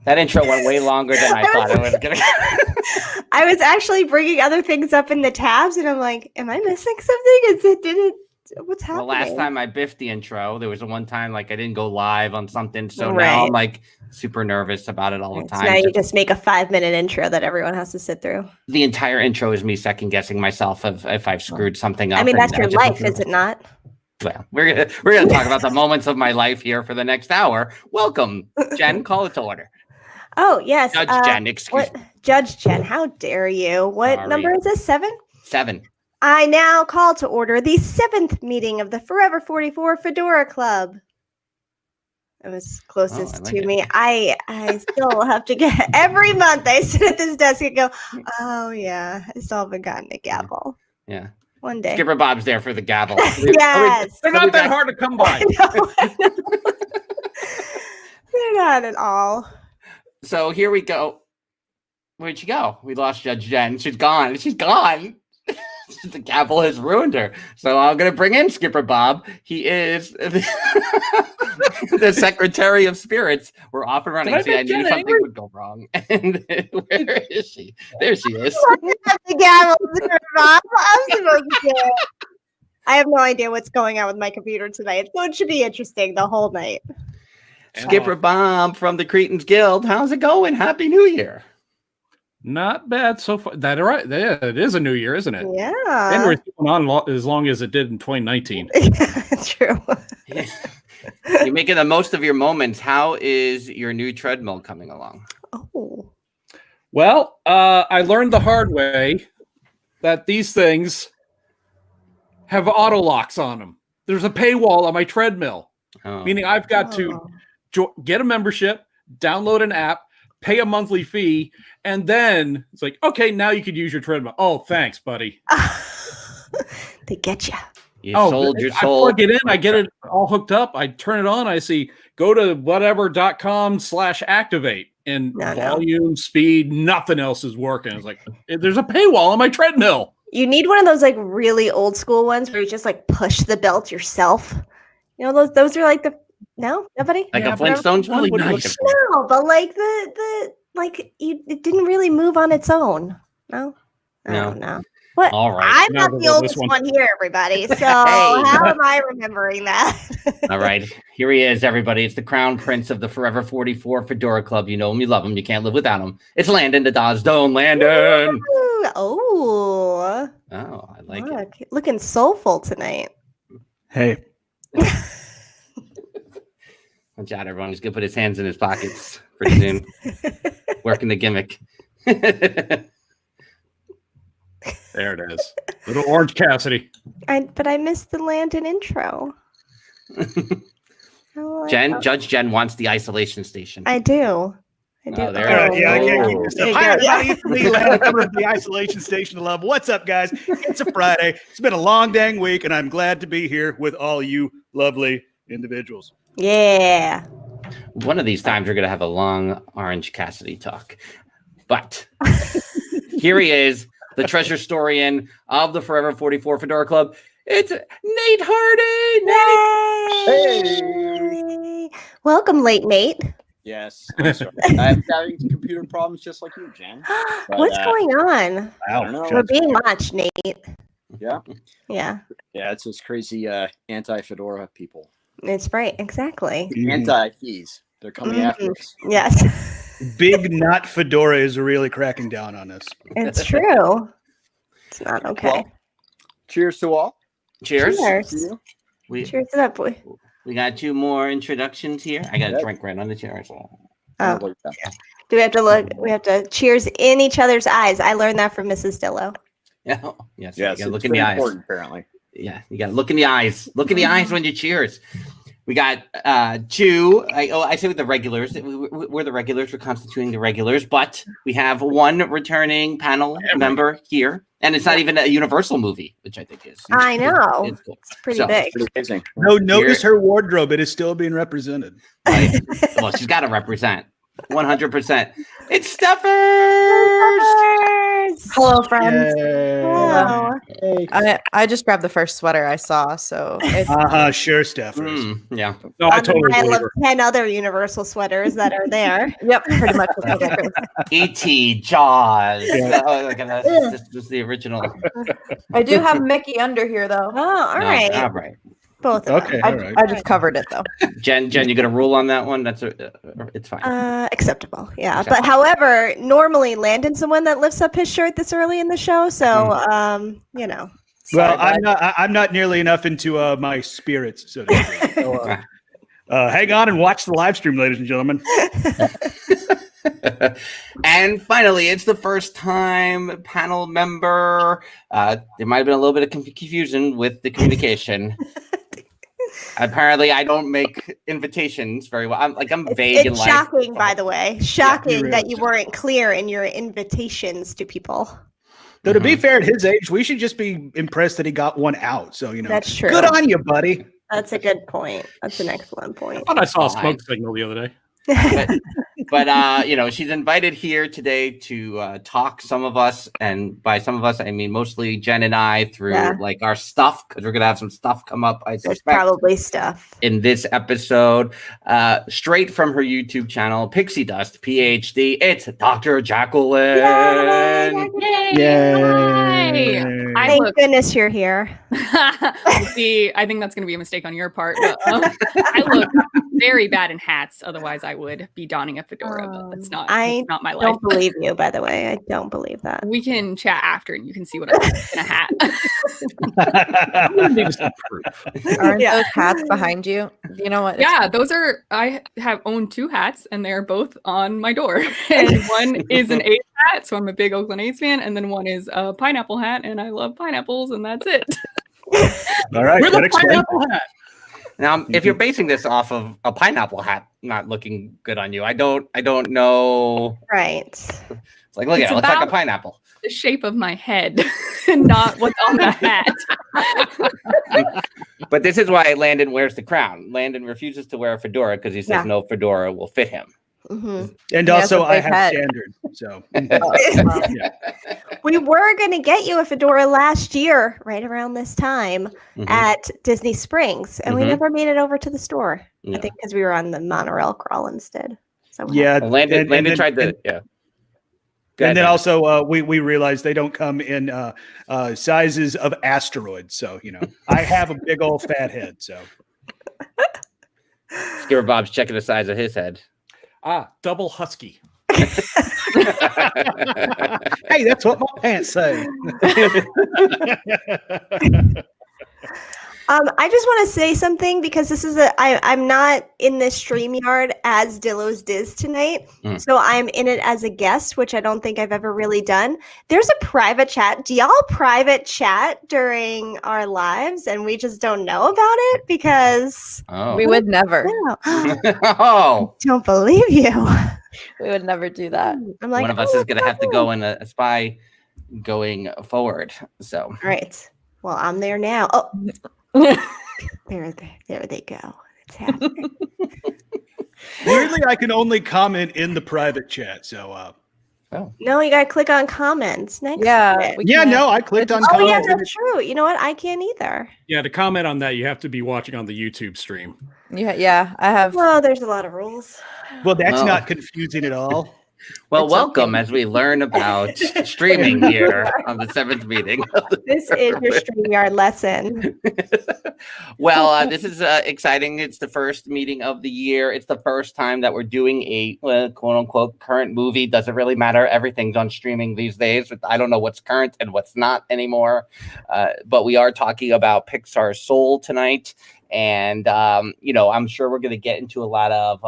That intro went way longer than I thought it was going to. I was actually bringing other things up in the tabs, and I'm like, am I missing something? What's happening? The last time I biffed the intro, there was one time like I didn't go live on something, so now I'm like super nervous about it all the time. So now you just make a 5-minute intro that everyone has to sit through. The entire intro is me second guessing myself if I've screwed something up. I mean, that's your life, is it not? Well, we're gonna talk about the moments of my life here for the next hour. Welcome, Jen. Call it to order. Oh yes, Judge Jen. Excuse me, Judge Jen. How dare you? What number is this? 7? 7. I now call to order the 7th meeting of the Forever 44 Fedora Club. It was closest to me. I still have to get every month. I sit at this desk and go, oh yeah, I still haven't gotten a gavel. Yeah, one day. Skipper Bob's there for the gavel. Yes, they're not that hard to come by. I know. They're not at all. So here we go. Where'd she go? We lost Judge Jen. She's gone. She's gone. The gavel has ruined her. So I'm going to bring in Skipper Bob. He is the Secretary of Spirits. We're off and running. See, I knew something would go wrong. And where is she? There she is. The gavel, Skipper Bob. I'm supposed to do it. I have no idea what's going on with my computer tonight, so it should be interesting the whole night. Skipper Bob from the Cretans Guild. How's it going? Happy New Year. Not bad so far. That right? Yeah, it is a new year, isn't it? Yeah. January's going on as long as it did in 2019. That's true. Yeah. You're making the most of your moments. How is your new treadmill coming along? Oh. Well, I learned the hard way that these things have auto locks on them. There's a paywall on my treadmill, meaning I've got to get a membership, download an app, pay a monthly fee, and then it's like, okay, now you could use your treadmill. Oh, thanks, buddy. They get you. You sold your soul. I plug it in, I get it all hooked up, I turn it on, I see go to whatever.com/activate, and volume, speed, nothing else is working. It's like, there's a paywall on my treadmill. You need one of those like really old school ones where you just like push the belt yourself. You know, those are like nobody? Like a Flintstones one? Really nice. No, but like it didn't really move on its own. No. What? All right. I'm not the oldest one here, everybody. So how am I remembering that? All right. Here he is, everybody. It's the crown prince of the Forever 44 Fedora Club. You know him, you love him. You can't live without him. It's Landon the Dawsdone. Landon. Ooh, oh, I like it. Looking soulful tonight. Hey. Watch out, everyone. He's going to put his hands in his pockets pretty soon. Working the gimmick. There it is. Little Orange Cassidy. But I missed the Landon intro. Judge Jen wants the isolation station. I do. I can't keep this up. Hi, everybody. It's me, Landon, coming from the isolation station to love. What's up, guys? It's a Friday. It's been a long dang week, and I'm glad to be here with all you lovely individuals. Yeah. One of these times we're going to have a long Orange Cassidy talk. But here he is, the treasure historian of the Forever 44 Fedora Club. It's Nate Hardy. Hey. Welcome, late Nate. Yes. I'm sorry. I'm having computer problems just like you, Jen. But, what's going on? I don't know. We're being watched, Nate. Yeah. Yeah. Yeah, it's those crazy anti-Fedora people. It's right. Exactly. Anti-fees. They're coming after us. Yes. Big not Fedora is really cracking down on us. It's true. It's not okay. Well, cheers to all. Cheers. Cheers. Cheers to that boy. We got 2 more introductions here. I got a drink right on the chair. So. Oh. Do we have to look? We have to cheers in each other's eyes. I learned that from Mrs. Dillo. Yeah. Yes. Yeah. You gotta look in the eyes. Apparently. Yeah. You got to look in the eyes. Look in the eyes when you cheers. We got 2. I say with the regulars. We're the regulars. We're constituting the regulars, but we have 1 returning panel member here, and it's not even a Universal movie, which I think is. I know. It's cool. It's pretty big. Pretty amazing. No, notice her wardrobe. It is still being represented. Right. Well, she's got to represent. 100%. It's Stuffers! Hello, friends. Wow. I just grabbed the first sweater I saw, so it's Sure, Steffers. Yeah. No, I On the totally pile believe of her. 10 other Universal sweaters that are there. yep, pretty much. E.T. Jaws. Yeah. This is the original. I do have Mickey under here, though. Oh, all No, right. all right. Both of Okay, them. all right. I just covered it, though. Jen, you got a rule on that one? It's fine. Acceptable. Yeah. Acceptable. But however, normally Landon's the one that lifts up his shirt this early in the show. So, Well, I'm not nearly enough into my spirits, so to speak. So, hang on and watch the live stream, ladies and gentlemen. And finally, it's the first time panel member. There might have been a little bit of confusion with the communication. Apparently, I don't make invitations very well. I'm vague in It's life. shocking, by the way. Shocking really that you weren't clear in your invitations to people. Though to be fair, at his age, we should just be impressed that he got one out. So That's true. Good on you, buddy. That's a good point. That's an excellent point. I thought I saw a smoke signal the other day. But she's invited here today to talk some of us, and by some of us I mean mostly Jen and I, through like our stuff, because we're gonna have some stuff come up, I There's suspect, probably stuff in this episode, straight from her YouTube channel, Pixie Dust PhD. It's Dr. Jacqueline. Yay. Thank goodness you're here. See, I think that's going to be a mistake on your part. But, I look very bad in hats. Otherwise, I would be donning a fedora. But that's not my life. Don't believe you, by the way. I don't believe that. We can chat after, and you can see what I look in a hat. Aren't those hats behind you? You know what? Yeah, those are. I have owned 2 hats, and they're both on my door. And one is an A's hat, so I'm a big Oakland A's fan, and then one is a pineapple hat, and I love pineapples, and that's it. All right. With a pineapple hat. Now, if you're basing this off of a pineapple hat not looking good on you, I don't know. Right. It's like, look at it, looks like a pineapple. The shape of my head, and not what's on the hat. But this is why Landon wears the crown. Landon refuses to wear a fedora because he says no fedora will fit him. Mm-hmm. And also, I have standards. So we were going to get you a fedora last year, right around this time at Disney Springs, and we never made it over to the store. I think because we were on the monorail crawl instead. So Landon tried to And then also we realized they don't come in sizes of asteroids. So, I have a big old fat head. So Skipper Bob's checking the size of his head. Double husky. Hey, that's what my pants say. I just want to say something because this is I'm not in this StreamYard as Dillos Diz tonight. So I'm in it as a guest, which I don't think I've ever really done. There's a private chat. Do y'all private chat during our lives and we just don't know about it? Because we would never. Don't believe you. We would never do that. I'm like, one of us is going to have to go in a spy going forward. So, all right. Well, I'm there now. Oh, there they go. It's happening. Weirdly, I can only comment in the private chat. So, no, you got to click on comments next. I clicked on comments. Oh, yeah, that's true. You know what? I can't either. Yeah, to comment on that, you have to be watching on the YouTube stream. Yeah, I have. Well, there's a lot of rules. Well, that's not confusing at all. Well, welcome as we learn about streaming here on the 7th meeting. This is your StreamYard lesson. Well, this is exciting. It's the first meeting of the year. It's the first time that we're doing a quote-unquote current movie. Doesn't really matter. Everything's on streaming these days. I don't know what's current and what's not anymore. But we are talking about Pixar Soul tonight. And, I'm sure we're going to get into a lot of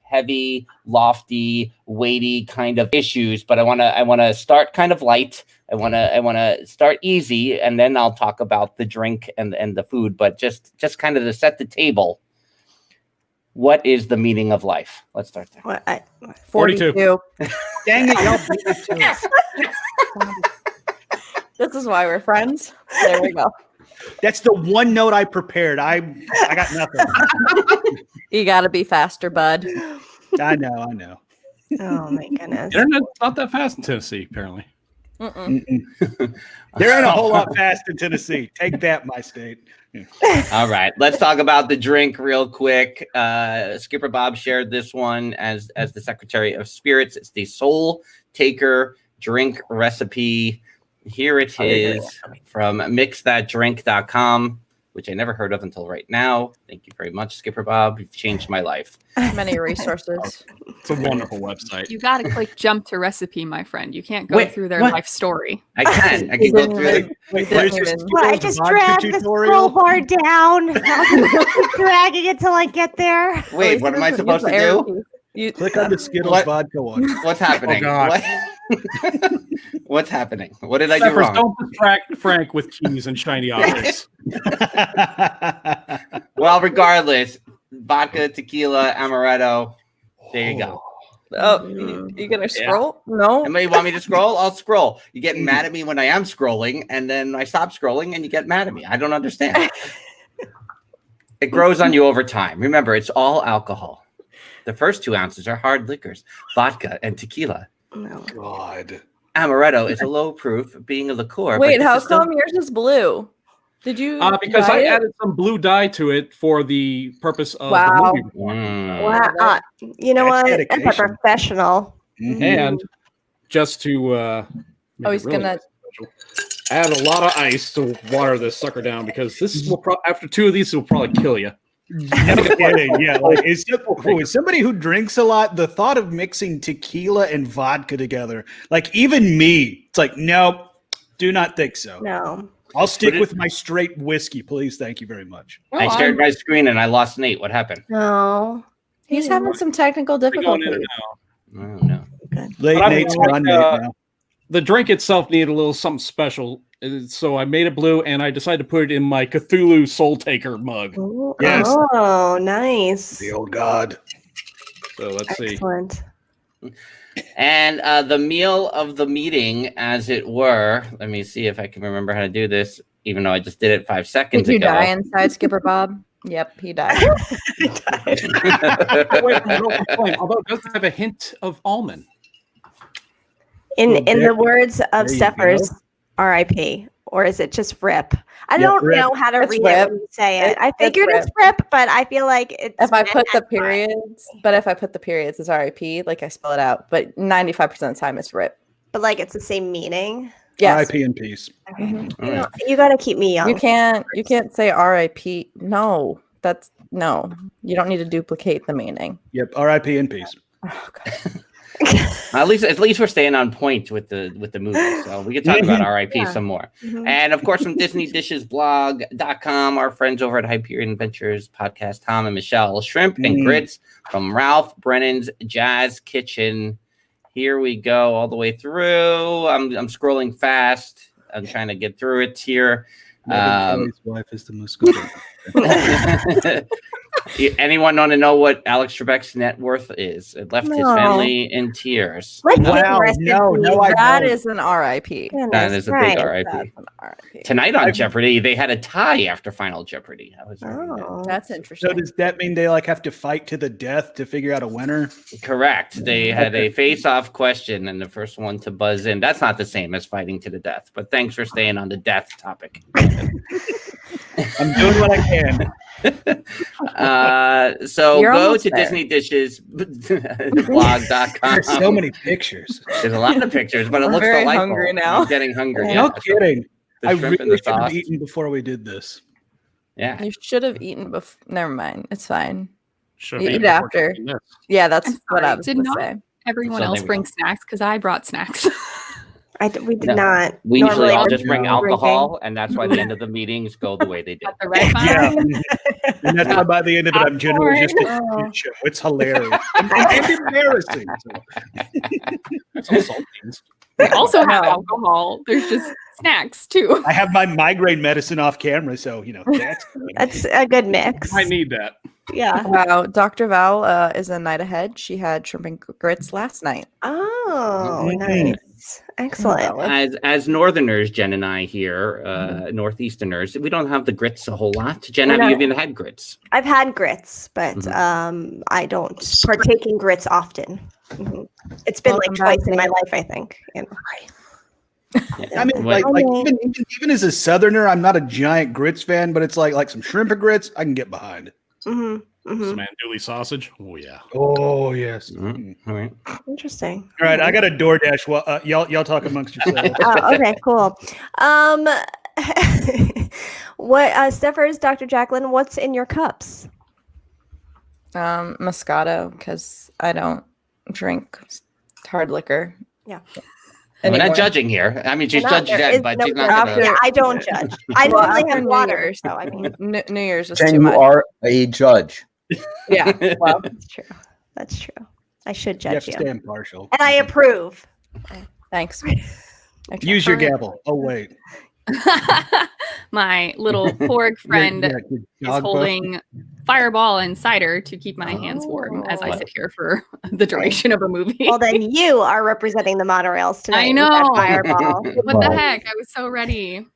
heavy, lofty, weighty kind of issues, but I want to start kind of light. I want to start easy, and then I'll talk about the drink and the food. But just kind of to set the table. What is the meaning of life? Let's start there. 42. Dang it, y'all beat me to it. This is why we're friends. There we go. That's the one note I prepared. I got nothing. You got to be faster, bud. I know. Oh my goodness. Internet's not that fast in Tennessee, apparently. There ain't a whole lot fast in Tennessee. Take that, my state. All right, let's talk about the drink real quick. Skipper Bob shared this one as the Secretary of Spirits. It's the Soul Taker drink recipe. Here it is from mixthatdrink.com, which I never heard of until right now. Thank you very much, Skipper Bob. You've changed my life. Many resources. It's a wonderful website. You got to click jump to recipe, my friend. You can't go through their life story. I can go through it. I just drag the scroll bar down. Dragging it till I get there. Wait, what am I supposed to do? You click on the Skittles vodka one. What's happening? Oh, God. What's happening? What did I do wrong? Don't distract Frank with keys and shiny objects. Well, regardless, vodka, tequila, amaretto. There you go. Oh, you gonna scroll? No. Anybody want me to scroll? I'll scroll. You get mad at me when I am scrolling, and then I stop scrolling, and you get mad at me. I don't understand. It grows on you over time. Remember, it's all alcohol. The first 2 ounces are hard liquors, vodka and tequila. No. God. Amaretto is a low proof, being a liqueur. Wait, how come yours is blue? Did you? Because I added some blue dye to it for the purpose of the movie. Wow. You know what? That's a professional. And just to he's gonna add a lot of ice to water this sucker down, because this will after 2 of these it will probably kill you. Yeah, like is somebody who drinks a lot, the thought of mixing tequila and vodka together, like even me, it's like, nope, do not think so. No. I'll stick with my straight whiskey, please. Thank you very much. I shared my screen and I lost Nate. What happened? No. He's having some technical difficulties. Oh, no. Late Nate's gone now. The drink itself needed a little something special, so I made it blue, and I decided to put it in my Cthulhu Soul Taker mug. Ooh, Yes. Oh, nice. The old god. So let's see. Excellent. And the meal of the meeting, as it were. Let me see if I can remember how to do this, even though I just did it 5 seconds ago. Did you die inside Skipper Bob? Yep, he died. Although it does have a hint of almond. In the words of Stephers, R.I.P. Or is it just RIP? I don't know how to read it when you say it. I figured it's RIP, but I feel like it's. If I put the periods, it's RIP, like I spell it out. But 95% of the time it's RIP. But like it's the same meaning. Yes. RIP in peace. Okay. You got to keep me young. You can't say RIP. No, you don't need to duplicate the meaning. Yep. RIP in peace. Oh, God. At least we're staying on point with the movie, so we can talk about RIP some more. And of course, from DisneyDishesBlog.com, our friends over at Hyperion Adventures podcast, Tom and Michelle, shrimp and grits from Ralph Brennan's Jazz Kitchen. Here we go, all the way through. I'm scrolling fast. I'm trying to get through it here. His wife is the most good. Anyone want to know what Alex Trebek's net worth is? It left his family in tears. Wow, that is an RIP. That is a big RIP. Tonight on Jeopardy, they had a tie after Final Jeopardy. That's interesting. So does that mean they have to fight to the death to figure out a winner? Correct. They had a face-off question, and the first one to buzz in. That's not the same as fighting to the death, but thanks for staying on the death topic. I'm doing what I can. So go to DisneyDishesBlog.com. There's so many pictures. There's a lot of pictures, but it looks very delightful. hungry now. I'm getting hungry. No kidding. The I shrimp and really the should have sauce. eaten before we did this. Yeah. You should have eaten before. Never mind. It's fine. Should You have eat eaten before after. taking this. Yeah, that's I'm what sorry, I was did going to not say. Everyone So else there we brings snacks because I brought snacks. We did not. We usually all we're just bring drinking. alcohol, and that's why the end of the meetings go the way they do. At the red Yeah. vine. And that's why by the end of it, I'm generally just a Oh. shit show. It's hilarious. and embarrassing. So. That's all saltines. They also have alcohol. There's just snacks too. I have my migraine medicine off camera, so that's That's a good mix. I need that. Yeah. Wow, Dr. Val is a night ahead. She had shrimp and grits last night. Oh, nice. Excellent. As Northerners, Jen and I here, Northeasterners, we don't have the grits a whole lot. Jen, have you even had grits? I've had grits, but I don't partake in grits often. It's been like twice in my life, I think. I mean, like even as a Southerner, I'm not a giant grits fan, but it's like some shrimp and grits I can get behind. Some andouille sausage. Oh yeah. Oh yes. All right. Interesting. All right, I got a DoorDash. Well, y'all talk amongst yourselves. Okay, cool. What Steffers, Dr. Jacqueline, what's in your cups? Moscato, because I don't drink hard liquor. Yeah. We're not judging here. I mean, she's judging Jen, but she's not gonna... Yeah, I don't judge. I normally have water, so I mean, New Year's was Jen, too much. you are a judge. Yeah, well, that's true. That's true. I should You have judge to you. stay impartial. And I approve. thanks. Use your gavel. Oh wait. My little porg friend is holding Fireball and cider to keep my hands warm as I sit here for the duration of a movie. Well, then you are representing the monorails tonight. I know. With that Fireball. What the heck? I was so ready.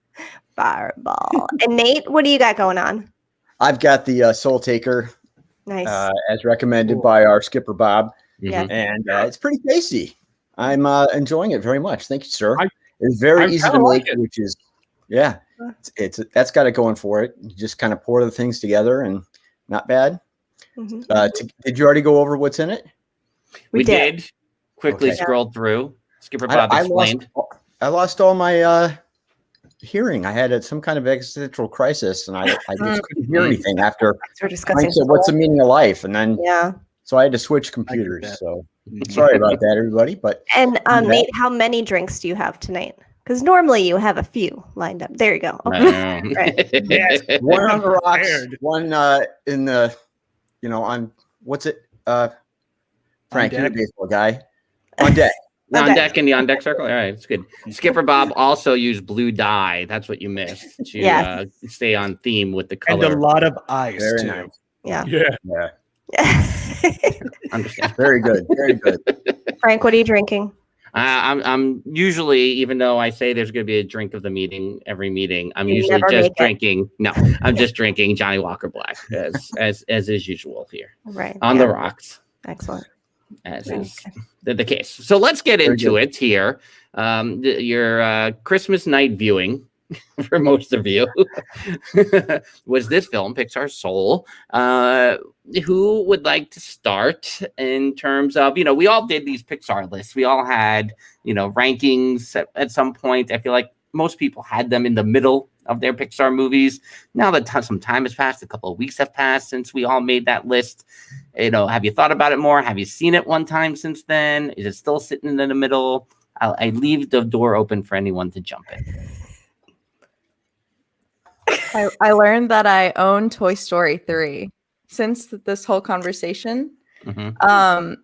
Fireball. And Nate, what do you got going on? I've got the Soul Taker, Nice. as recommended by our skipper Bob, Yeah. and it's pretty tasty. I'm enjoying it very much. Thank you, sir. It's I very easy to kinda like make, it. which is it's that's got it going for it. You just kind of pour the things together, and not bad. Did you already go over what's in it? We did. Quickly Okay. scrolled through. Skipper Bob explained. I lost all my hearing. I had some kind of existential crisis, and I just couldn't hear anything after We're discussing. Frank said, "What's the meaning of life?" And then Yeah. so I had to switch computers. So sorry about that, everybody. But And Nate, how many drinks do you have tonight? Because normally you have a few lined up. There you go. Okay. Right. Yes. one on the rocks, Prepared. one in the, on what's it? Frank, you're a deck. baseball guy. On deck. On deck in the on deck circle. All right, it's good. Skipper Bob also used blue dye. That's what you missed to stay on theme with the And color. a lot of ice Very too. nice. Yeah. Yeah. Understand. Very good. Very good. Frank, what are you drinking? I'm usually, even though I say there's going to be a drink of the meeting every meeting, I'm You usually never just make it. drinking. No, I'm just drinking Johnny Walker Black as is usual here Right. on the rocks. Excellent. As is the case. So let's get into it here. Your Christmas night viewing for most of you was this film, Pixar Soul. Who would like to start in terms of, we all did these Pixar lists. We all had, rankings at some point. I feel like most people had them in the middle of their Pixar movies. Now that some time has passed, a couple of weeks have passed since we all made that list. Have you thought about it more? Have you seen it one time since then? Is it still sitting in the middle? I leave the door open for anyone to jump in. I learned that I own Toy Story 3 since this whole conversation. Mm-hmm.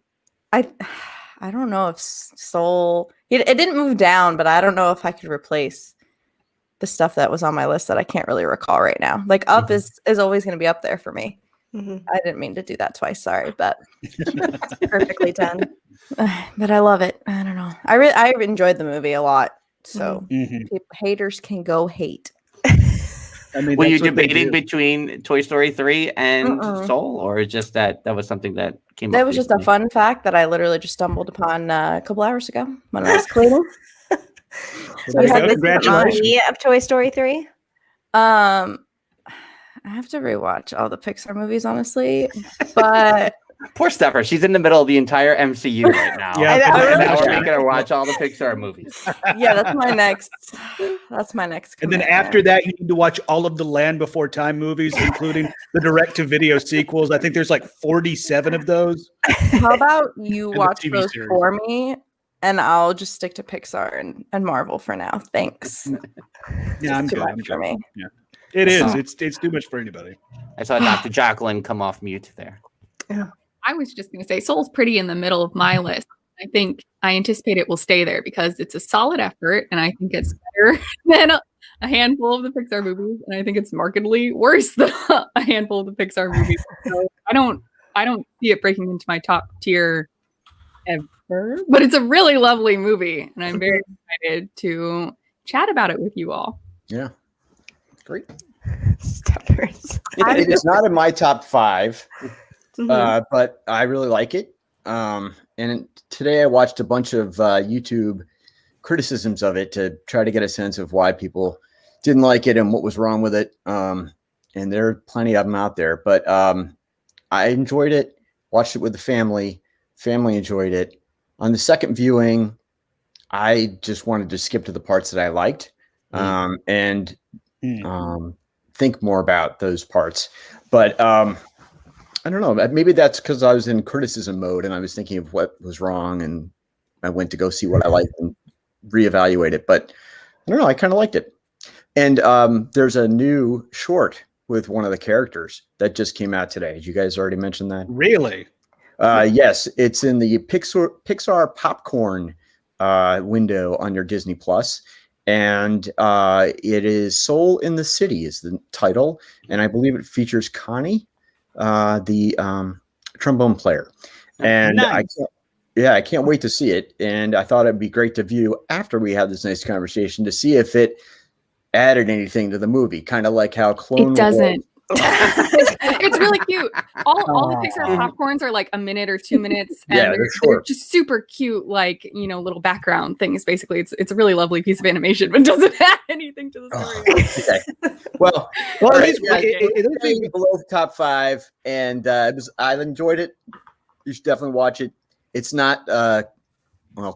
I don't know if Soul it didn't move down, but I don't know if I could replace the stuff that was on my list that I can't really recall right now. Like Up is always going to be up there for me. I didn't mean to do that twice. Sorry, but Perfectly done. But I love it. I don't know. I enjoyed the movie a lot. So Mhm. haters can go hate. I mean, Were you that's what they debating do. between Toy Story 3 and Soul, or just that was something that came up? That was just a recently? fun fact that I literally just stumbled upon a couple hours ago when I was cleaning. So we had this Congratulations. movie of Toy Story 3. I have to rewatch all the Pixar movies, honestly, but Poor Steffer. She's in the middle of the entire MCU right now. Yeah, and now we're yeah. making her watch all the Pixar movies. yeah, that's my next. That's my next. And then commitment. after that, you need to watch all of the Land Before Time movies, including the direct-to-video sequels. I think there's like 47 of those. How about you the watch TV those series. for me, and I'll just stick to Pixar and Marvel for now. Thanks. Yeah, I'm Too good. I'm much for good. me. Yeah, it is. So- It's too much for anybody. I saw Dr. Jacqueline come off mute there. I was just going to say Soul's pretty in the middle of my list. I think I anticipate it will stay there because it's a solid effort, and I think it's better than a handful of the Pixar movies, and I think it's markedly worse than a handful of the Pixar movies. So I don't see it breaking into my top tier but it's a really lovely movie, and I'm very excited to chat about it with you all. Yeah, great. Steppers. It is not in my top 5, but I really like it. And today I watched a bunch of YouTube criticisms of it to try to get a sense of why people didn't like it and what was wrong with it. And there are plenty of them out there, but I enjoyed it. Watched it with the family. Family enjoyed it. On the second viewing, I just wanted to skip to the parts that I liked and think more about those parts. But I don't know. Maybe that's because I was in criticism mode and I was thinking of what was wrong, and I went to go see what I liked and reevaluate it. But I don't know. I kind of liked it. And there's a new short with one of the characters that just came out today. Did you guys already mention that? Really? Yes, it's in the Pixar popcorn window on your Disney Plus, and it is Soul in the City is the title, and I believe it features Connie, the trombone player, and nice. I can't wait to see it. And I thought it'd be great to view after we have this nice conversation to see if it added anything to the movie, kind of like how Clone It doesn't. Wars. It's really cute. All the Pixar popcorns are like a minute or 2 minutes, and they're just super cute, like, you know, little background things. Basically, it's a really lovely piece of animation, but doesn't add anything to the story. Okay. Well, it is below the top 5, and I enjoyed it. You should definitely watch it. It's not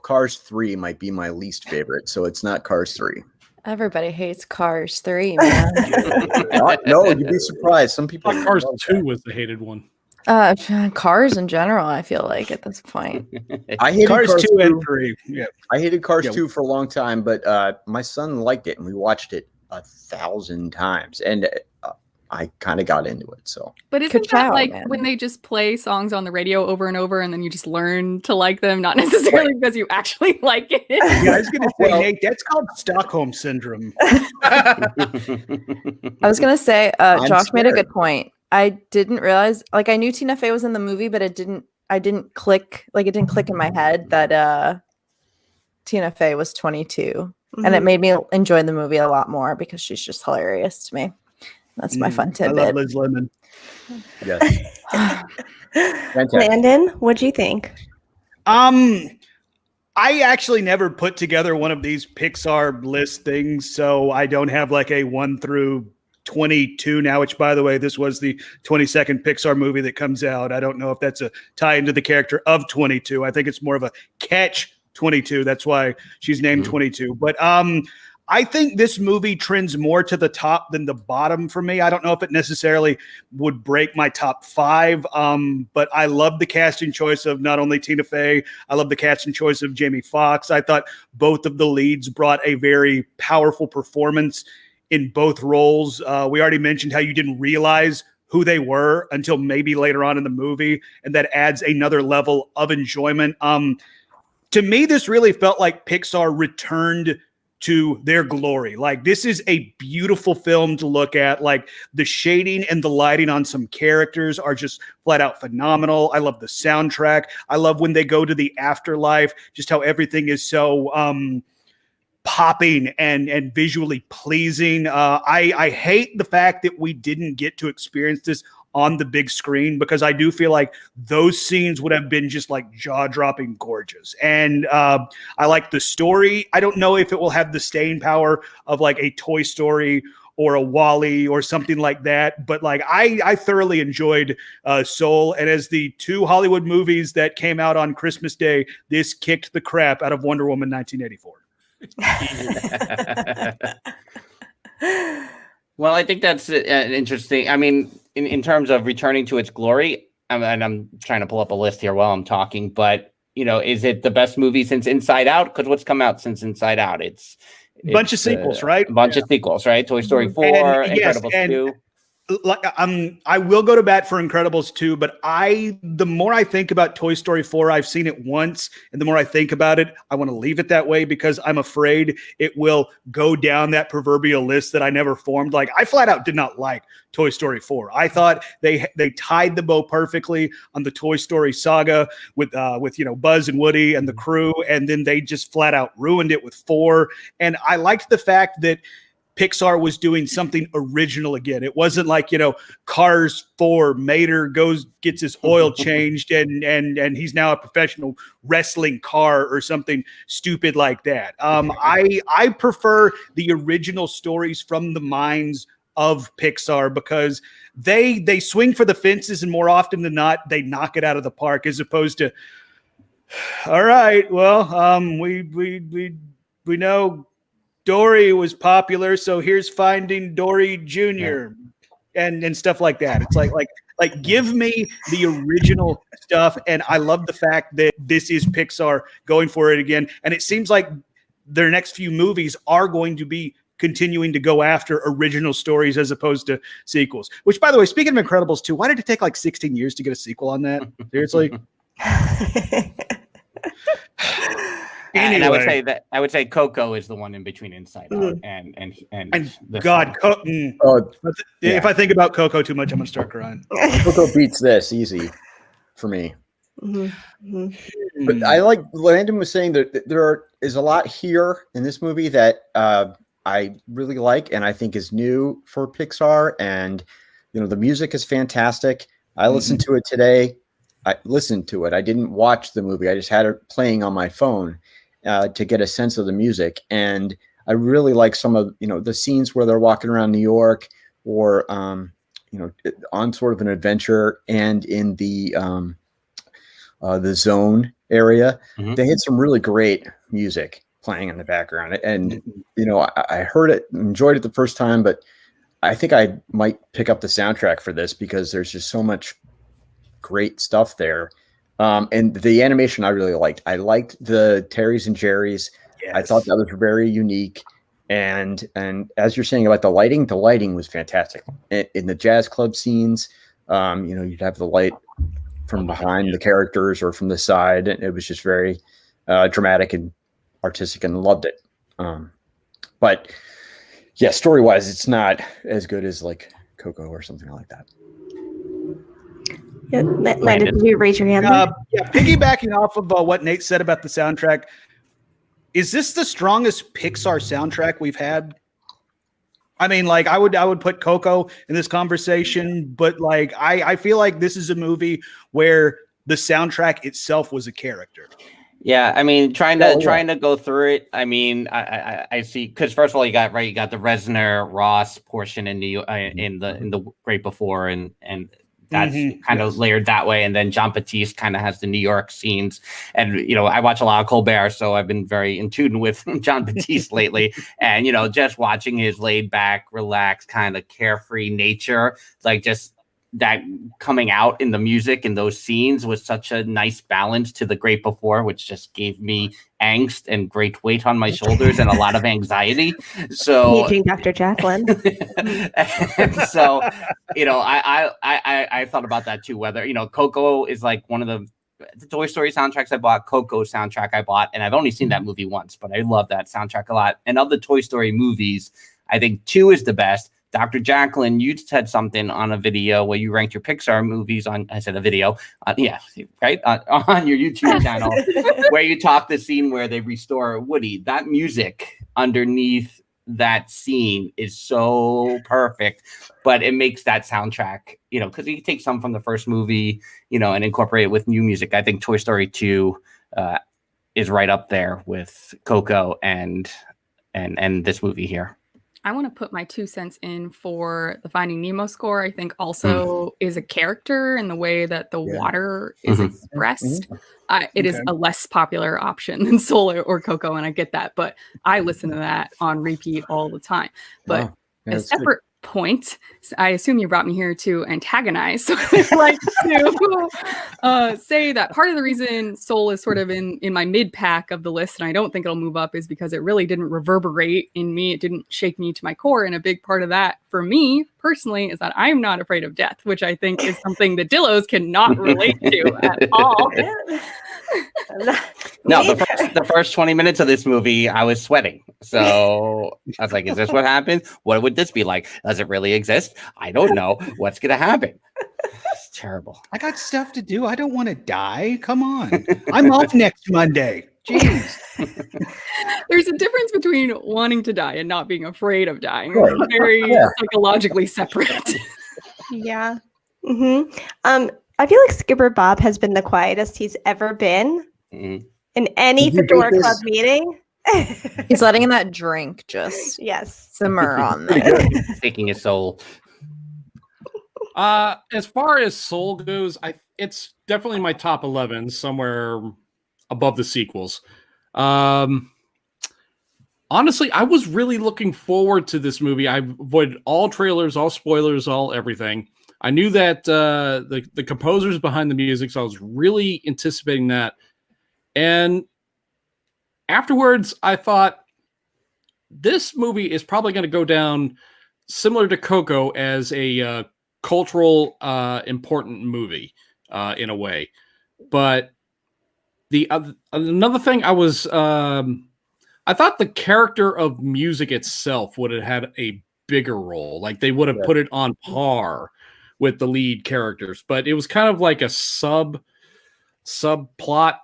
Cars 3 might be my least favorite, so it's not Cars 3. Everybody hates Cars 3, man. No, you'd be surprised. Some people. Cars 2 was the hated one. Cars in general, I feel like at this point. I hated Cars 2 and 3. Yeah. I hated Cars 2 for a long time, but my son liked it, and we watched it 1,000 times, and I kind of got into it. So, but isn't that like when they just play songs on the radio over and over, and then you just learn to like them, not necessarily because you actually like it? Yeah, I was going to say, Nate, that's called Stockholm syndrome. I was going to say, Josh made a good point. I didn't realize, like, I knew Tina Fey was in the movie, but I didn't click in my head that Tina Fey was 22, and it made me enjoy the movie a lot more because she's just hilarious to me. That's my fun tidbit. I love Liz Lemon. Yes. Landon, what'd you think? I actually never put together one of these Pixar list things, so I don't have like a 1 through 22 now, which, by the way, this was the 22nd Pixar movie that comes out. I don't know if that's a tie into the character of 22. I think it's more of a catch 22. That's why she's named 22. But I think this movie trends more to the top than the bottom for me. I don't know if it necessarily would break my top 5, but I love the casting choice of not only Tina Fey, I love the casting choice of Jamie Foxx. I thought both of the leads brought a very powerful performance in both roles. We already mentioned how you didn't realize who they were until maybe later on in the movie, and that adds another level of enjoyment. To me, this really felt like Pixar returned to their glory. Like, this is a beautiful film to look at. Like, the shading and the lighting on some characters are just flat out phenomenal. I love the soundtrack. I love when they go to the afterlife, just how everything is so popping and visually pleasing. I hate the fact that we didn't get to experience this on the big screen, because I do feel like those scenes would have been just like jaw-dropping gorgeous. And I like the story. I don't know if it will have the staying power of like a Toy Story or a WALL-E or something like that, but like I thoroughly enjoyed Soul. And as the 2 Hollywood movies that came out on Christmas Day, this kicked the crap out of Wonder Woman 1984. Well, I think that's interesting. I mean, in terms of returning to its glory, and I'm trying to pull up a list here while I'm talking, but, you know, is it the best movie since Inside Out? Because what's come out since Inside Out? It's bunch of sequels, right? A bunch of sequels, right? Toy Story 4, Incredibles 2. like I will go to bat for Incredibles 2, but the more I think about Toy Story 4, I've seen it once, and the more I think about it, I want to leave it that way because I'm afraid it will go down that proverbial list that I never formed. Like I flat out did not like Toy Story 4. I thought they tied the bow perfectly on the Toy Story saga with Buzz and Woody and the crew, and then they just flat out ruined it with 4. And I liked the fact that Pixar was doing something original again. It wasn't like, Cars 4, Mater gets his oil changed and he's now a professional wrestling car or something stupid like that. I prefer the original stories from the minds of Pixar because they swing for the fences, and more often than not, they knock it out of the park, as opposed to, all right, well, we know Dory was popular, so here's Finding Dory Jr. and stuff like that. It's like give me the original stuff, and I love the fact that this is Pixar going for it again. And it seems like their next few movies are going to be continuing to go after original stories as opposed to sequels. Which, by the way, speaking of Incredibles 2, why did it take like 16 years to get a sequel on that? Seriously. Anyway. And I would say Coco is the one in between Inside Out and God, if I think about Coco too much, I'm gonna start crying. Coco beats this easy for me. Mm-hmm. But I like Landon was saying that there is a lot here in this movie that I really like and I think is new for Pixar. And the music is fantastic. I listened to it today. I listened to it. I didn't watch the movie. I just had it playing on my phone to get a sense of the music. And I really like some of, the scenes where they're walking around New York or, on sort of an adventure and in the zone area. Mm-hmm. They had some really great music playing in the background. And, I heard it, enjoyed it the first time, but I think I might pick up the soundtrack for this because there's just so much great stuff there. And the animation I really liked. I liked the Terrys and Jerrys. Yes. I thought that was very unique. And as you're saying about the lighting was fantastic. In the jazz club scenes, you'd have the light from behind the characters or from the side. And it was just very dramatic and artistic, and loved it. But yeah, story-wise, it's not as good as like Coco or something like that. Yeah, Landon, did you raise your hand? Piggybacking off of what Nate said about the soundtrack, is this the strongest Pixar soundtrack we've had? I mean, like I would put Coco in this conversation, but like I feel like this is a movie where the soundtrack itself was a character. Yeah, I mean, trying to go through it. I mean, I see, because first of all, you got the Reznor Ross portion in the Great Before, and that's kind of layered that way. And then John Batiste kind of has the New York scenes. And, I watch a lot of Colbert, so I've been very in tune with John Batiste lately. And, just watching his laid back, relaxed, kind of carefree nature, like just that coming out in the music and those scenes was such a nice balance to the Great Before, which just gave me angst and great weight on my shoulders and a lot of anxiety. So paging Dr. Jacqueline. And so, I thought about that too, whether, Coco is like one of the Toy Story soundtracks I bought, Coco soundtrack I bought, and I've only seen that movie once, but I love that soundtrack a lot. And of the Toy Story movies, I think 2 is the best. Dr. Jacqueline, you said something on a video where you ranked your Pixar movies on, I said a video, on your YouTube channel, where you talk the scene where they restore Woody. That music underneath that scene is so perfect, but it makes that soundtrack, because you take some from the first movie, and incorporate it with new music. I think Toy Story 2 is right up there with Coco and this movie here. I want to put my 2 cents in for the Finding Nemo score. I think also is a character in the way that the water is expressed. It is a less popular option than Soul or Coco, and I get that, but I listen to that on repeat all the time. But a separate point, I assume you brought me here to antagonize. So I'd like to say that part of the reason Soul is sort of in my mid pack of the list, and I don't think it'll move up, is because it really didn't reverberate in me. It didn't shake me to my core. And a big part of that for me personally is that I'm not afraid of death, which I think is something that Dillos cannot relate to at all. No, the first 20 minutes of this movie, I was sweating. So I was like, is this what happens? What would this be like? Does it really exist? I don't know. What's going to happen? It's terrible. I got stuff to do. I don't want to die. Come on. I'm off next Monday. Jeez. There's a difference between wanting to die and not being afraid of dying. They're very psychologically separate. Yeah. I feel like Skipper Bob has been the quietest he's ever been in any Fedora Club meeting. He's letting that drink just simmer on there. Taking his soul. As far as Soul goes, it's definitely my top 11, somewhere above the sequels. Honestly, I was really looking forward to this movie. I avoided all trailers, all spoilers, all everything. I knew that the composers behind the music, so I was really anticipating that. And afterwards, I thought this movie is probably going to go down similar to Coco as a cultural important movie in a way. But another thing I thought the character of music itself would have had a bigger role. Like they would have put it on par with the lead characters, but it was kind of like a subplot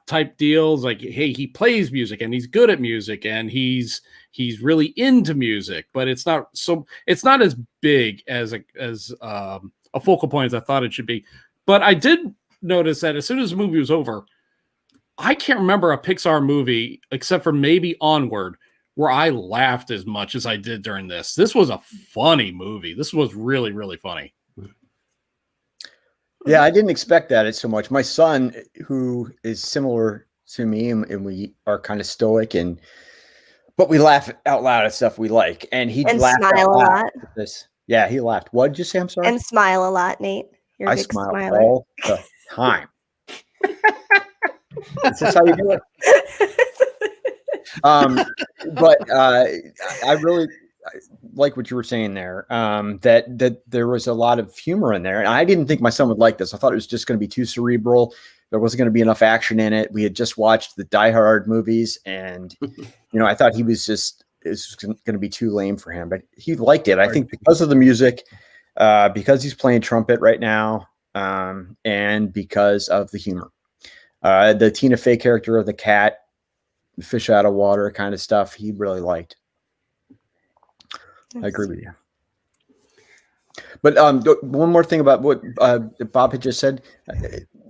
type deal. It's like, hey, he plays music and he's good at music and he's really into music, but it's not as big as a focal point as I thought it should be. But I did notice that as soon as the movie was over, I can't remember a Pixar movie, except for maybe Onward, where I laughed as much as I did during this. This was a funny movie. This was really, really funny. Yeah, I didn't expect that so much. My son, who is similar to me, and we are kind of stoic, but we laugh out loud at stuff we like, and he laughed smile a lot. This, yeah, he laughed. What did you say? I'm sorry. And smile a lot, Nate. You're a big smile smiler. all the time. This is how you do it. But I really like what you were saying there. That there was a lot of humor in there, and I didn't think my son would like this. I thought it was just going to be too cerebral. There wasn't going to be enough action in it. We had just watched the Die Hard movies, and I thought it's going to be too lame for him. But he liked it. I think because of the music, because he's playing trumpet right now, and because of the humor. The Tina Fey character of the cat, the fish out of water kind of stuff, he really liked. I agree with you. But one more thing about what Bob had just said.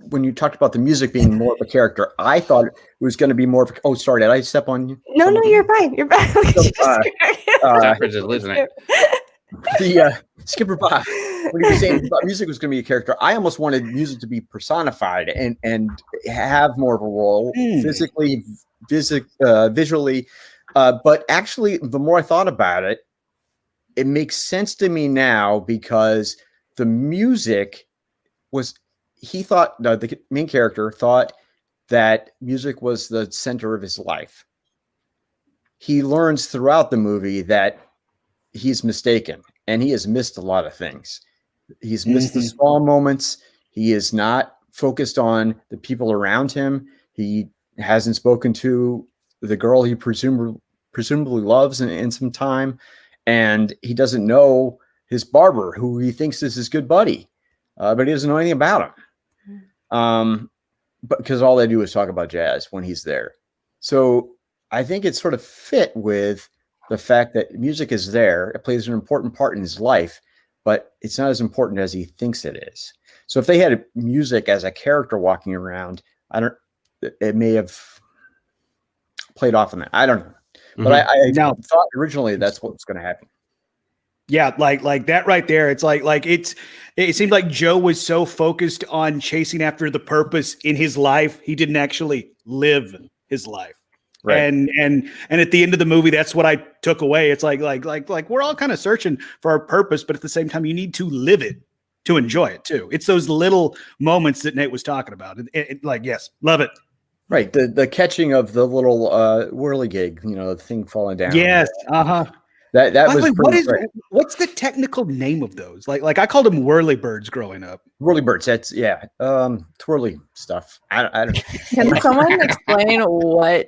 When you talked about the music being more of a character, I thought it was going to be more of oh, sorry, did I step on you? No, you're fine. You're fine. The Skipper Bob, when he was saying about music was going to be a character, I almost wanted music to be personified and have more of a role visually. But actually, the more I thought about it, it makes sense to me now because the music the main character thought that music was the center of his life. He learns throughout the movie that he's mistaken and he has missed a lot of things. He's missed the small moments. He is not focused on the people around him. He hasn't spoken to the girl he presumably loves in some time. And he doesn't know his barber, who he thinks is his good buddy, but he doesn't know anything about him. But because all they do is talk about jazz when he's there. So I think it sort of fit with the fact that music is there. It plays an important part in his life, but it's not as important as he thinks it is. So if they had music as a character walking around, it may have played off on that. I don't know. But I thought originally that's what was going to happen. Yeah, like that right there. It's like it seemed like Joe was so focused on chasing after the purpose in his life, he didn't actually live his life. Right. And at the end of the movie, that's what I took away. It's like we're all kind of searching for our purpose, but at the same time, you need to live it to enjoy it too. It's those little moments that Nate was talking about. Yes, love it. Right. The catching of the little whirligig, the thing falling down. Yes. That By the was way, pretty what's the technical name of those? Like I called them whirly birds growing up. whirly birds. That's twirly stuff. I don't know. Can someone explain what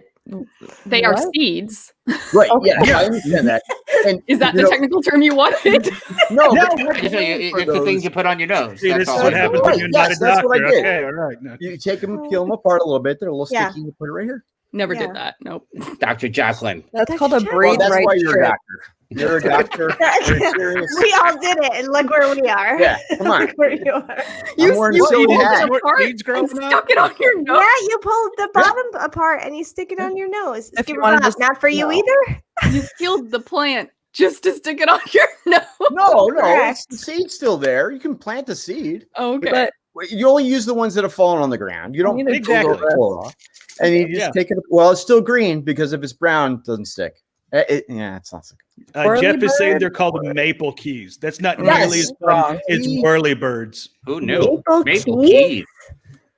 They are what? seeds. Right? Okay. Yeah, I understand that. And Is that you the know, technical term you wanted? No, No, but It's the things you put on your nose. See, That's this is all what I happens know. when you're not a Yes, that's what I doctor. did. Okay, all right. No. you take them, peel them apart a little bit. They're a little Yeah. sticky. You put it right here. Never Yeah. did that. Nope. Dr. Jacqueline. That's That's called a true. breathe Well, that's right why you're a trip. doctor. You're a doctor. You're serious. We all did it, and look where we are. Yeah, come on. Look where you are. You wearing you a silly pulled hat. it apart Seeds growing and up? stuck it on your nose. Yeah, you pulled the bottom apart and you stick it on your nose. If you Skipper wanted Bob, to- not for you no. either. You killed the plant just to stick it on your nose. No, Correct. the seed's still there. You can plant the seed. Okay. But You only use the ones that have fallen on the ground. You don't need to Exactly. Google this. pull it off. And you just Yeah. take it. Well, it's still green because if it's brown, it doesn't stick. It's not so good. Whirly Jeff is saying bird? they're called maple keys. That's not Yes. nearly as fun Wrong. as whirly birds. Who knew? Maple keys? keys.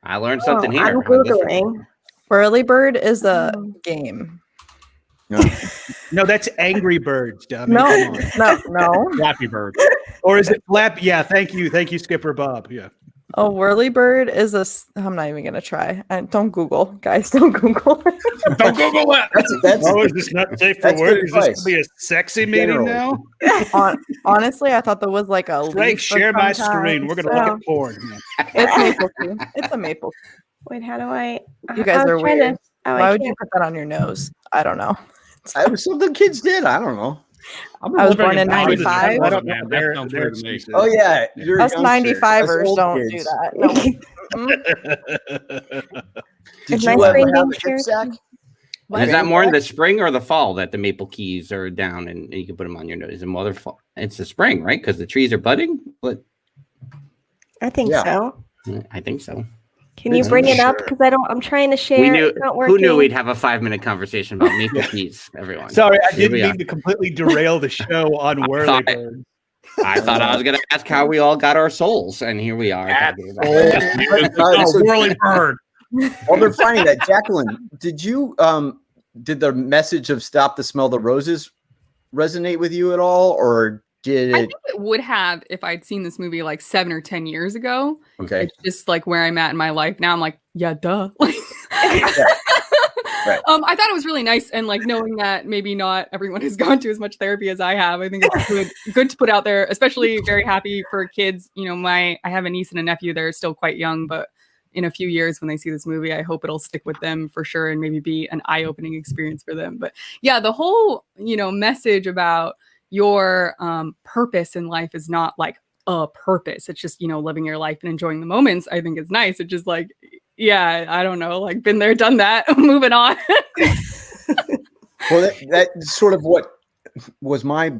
I learned something here. I'm on this- Googling. Whirly Bird is a Oh. game. No, that's Angry Birds, dummy. No, Come on. no. Flappy Bird. Or is it Flap? Yeah, thank you, Skipper Bob. Yeah. A whirly bird is I'm not even gonna try. Don't Google, guys. Don't Google. Don't Google that. That's Oh, is this not safe for That's work? good Is this advice. gonna be a sexy meeting Generally. now? Honestly, I thought there was like a Frank, leaf share of my some screen. kind, We're gonna so- look at porn. It's maple tree. It's a maple. Wait, how do I? You guys I are was trying weird. Oh, Why I would you can't. put that on your nose? I don't know. It was something kids did. I don't know. I was born in Boston. 95. I don't know, man. That sounds weird to me. Oh yeah, you're Us youngsters. 95ers Us old don't kids. do that. No. Did Is you my ever screen have being a hip shared? sack? And is that more in the spring or the fall that the maple keys are down and you can put them on your nose? Is it more the fall? It's the spring, right? Because the trees are budding. But I think Yeah. so. I think so. Can you It's bring it up? sure. Because I'm trying to share. We knew It's not working. who knew we'd have a 5-minute conversation about maple keys. Everyone. Sorry, I Here didn't we mean are. to completely derail the show on whirly thought- birds. I thought I was going to ask how we all got our souls, and here we are. Oh, whirly bird. Well, they're finding that. Jacqueline, did you did the message of "Stop the Smell the Roses" resonate with you at all, or did I it? think it would have if I'd seen this movie like 7 or 10 years ago. Okay, It's just like where I'm at in my life now. I'm like, yeah, duh. Right. I thought it was really nice, and like knowing that maybe not everyone has gone to as much therapy as I have. I think it's good to put out there. Especially very happy for kids. You know, I have a niece and a nephew. They're still quite young, but in a few years when they see this movie, I hope it'll stick with them for sure, and maybe be an eye-opening experience for them. But yeah, the whole message about your purpose in life is not like a purpose. It's just living your life and enjoying the moments. I think it's nice. It's just like, yeah, I don't know, like been there, done that. Moving on. well, that's sort of what was my